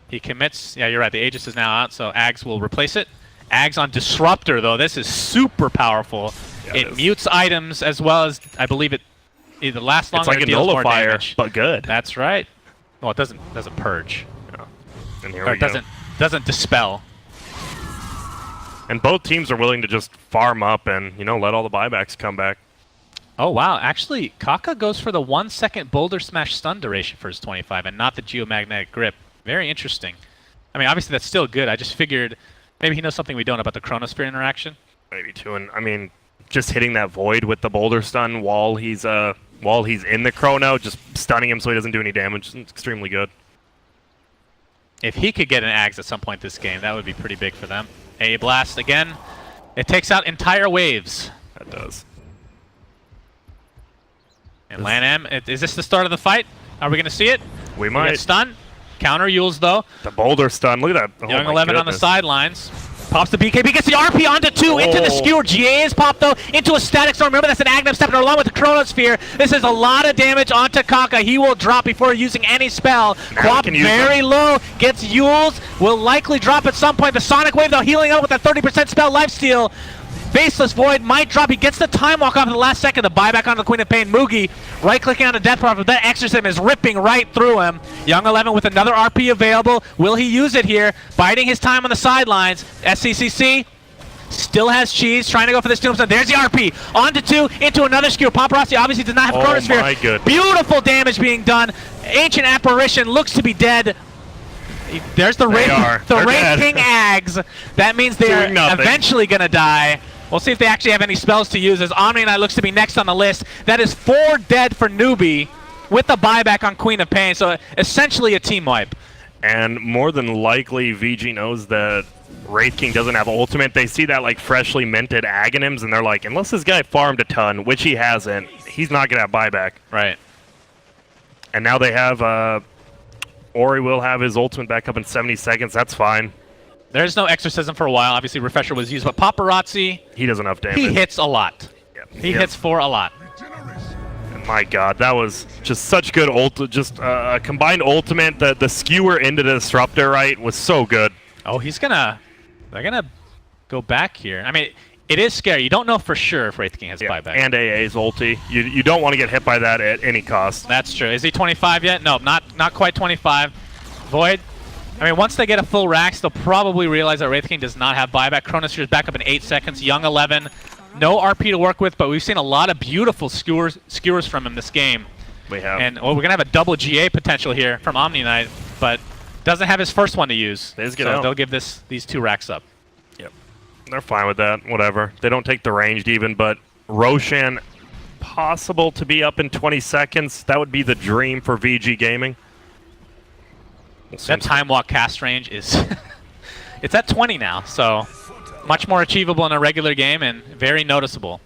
He commits. Yeah, you're right. The Aegis is now out, so Ags will replace it. Ags on Disruptor, though. This is super powerful. Yeah, it it is. mutes items as well as, I believe it either lasts It's longer like or a deals more nullifier, damage. but good. That's right. Well, it doesn't purge. Yeah. And here Or we it go. doesn't dispel. And both teams are willing to just farm up and, you know, let all the buybacks come back. Oh, wow. Actually, Kaka goes for the 1 second Boulder Smash stun duration for his 25 and not the Geomagnetic Grip. Very interesting. I mean, obviously that's still good. I just figured maybe he knows something we don't about the Chronosphere interaction. Maybe too. And I mean, just hitting that void with the boulder stun while he's in the chrono, just stunning him so he doesn't do any damage. It's extremely good. If he could get an Ags at some point this game, that would be pretty big for them. A blast again. It takes out entire waves. That does. And Lan M, is this the start of the fight? Are we going to see it? We We might. get stun. Counter Yules though. The boulder stun. Look at that. Oh Young my 11 on the goodness. sidelines. Pops the BKB, gets the RP onto 2, into the Oh. skewer. GA is popped though, into a static storm. Remember that's an Aghanim stepping along with the Chronosphere. This is a lot of damage onto Kaka. He will drop before using any spell. Now Quap we can use very low, gets Yules, will likely drop at some point. The Sonic Wave though, healing up with a 30% spell lifesteal. Faceless Void might drop. He gets the time walk off in the last second. The buyback onto the Queen of Pain. Moogie right-clicking on the Death Prophet. That Exorcism is ripping right through him. Young 11 with another RP available. Will he use it here? Biding his time on the sidelines. SCCC still has cheese. Trying to go for this tombstone. There's the RP. Onto 2. Into another skewer. Paparazzi obviously does not have Oh Chronosphere. my goodness. Beautiful damage being done. Ancient Apparition looks to be dead. There's the They Wraith, are. the They're Wraith dead. King Ags. That means they're Doing nothing. eventually going to die. We'll see if they actually have any spells to use, as Omni Knight looks to be next on the list. That is 4 dead for NewBee with the buyback on Queen of Pain, so essentially a team wipe. And more than likely, VG knows that Wraith King doesn't have ultimate. They see that like freshly minted Aghanims, and they're like, unless this guy farmed a ton, which he hasn't, he's not going to have buyback. Right. And now they have, Ori will have his ultimate back up in 70 seconds. That's fine. There's no Exorcism for a while. Obviously, Refresher was used, but Paparazzi, He does enough damage. he hits a lot. Yep. He hits for a lot. And my God, that was just such good just a combined ultimate. The skewer into the disruptor, right, was so good. Oh, they're gonna go back here. I mean, it is scary. You don't know for sure if Wraith King has buyback. And AA's ulti. You don't want to get hit by that at any cost. That's true. Is he 25 yet? No, not quite 25. Void. I mean, once they get a full Rax, they'll probably realize that Wraith King does not have buyback. Chronosphere is back up in 8 seconds. Young 11, no RP to work with, but we've seen a lot of beautiful skewers from him this game. We have. And we're gonna have a double GA potential here from Omni Knight, but doesn't have his first one to use. Let's get So out. they'll give these 2 racks up. Yep. They're fine with that. Whatever. They don't take the ranged even, but Roshan possible to be up in 20 seconds. That would be the dream for VG Gaming. That time walk cast range is it's at 20 now, so much more achievable in a regular game and very noticeable.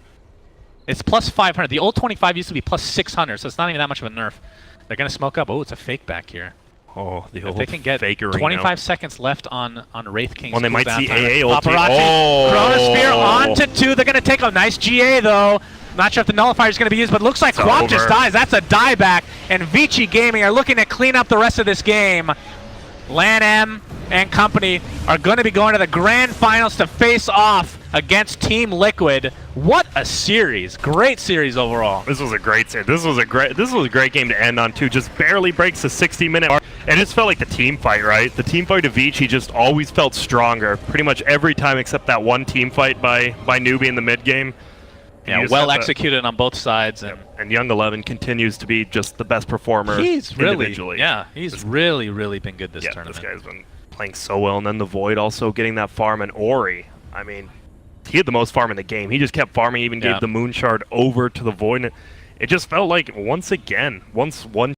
It's plus 500. The old 25 used to be plus 600, so it's not even that much of a nerf. They're gonna smoke up. Oh, it's a fake back here. Oh, the If old they can get fakery 25 now. seconds left on Wraith King's Well, they might cooldown see time. AA ulti. Paparazzi, Oh. Chronosphere onto 2. They're gonna take a nice GA though. Not sure if the nullifier is going to be used, but looks like It's Quap just over. dies. That's a dieback, and Vici Gaming are looking to clean up the rest of this game. Lan M and company are going to be going to the grand finals to face off against Team Liquid. What a series. Great series overall. This was a great set. This was a great game to end on too. Just barely breaks the 60-minute mark. And it just felt like the team fight, right? The team fight of Vici just always felt stronger. Pretty much every time except that one team fight by NewBee in the mid game. Yeah, well executed on both sides. And Young 11 continues to be just the best performer he's really, individually. yeah, he's really been good this tournament. This guy's been playing so well. And then the Void also getting that farm. And Ori, I mean, he had the most farm in the game. He just kept farming, even gave the Moon Shard over to the Void. And it just felt like, once again, once one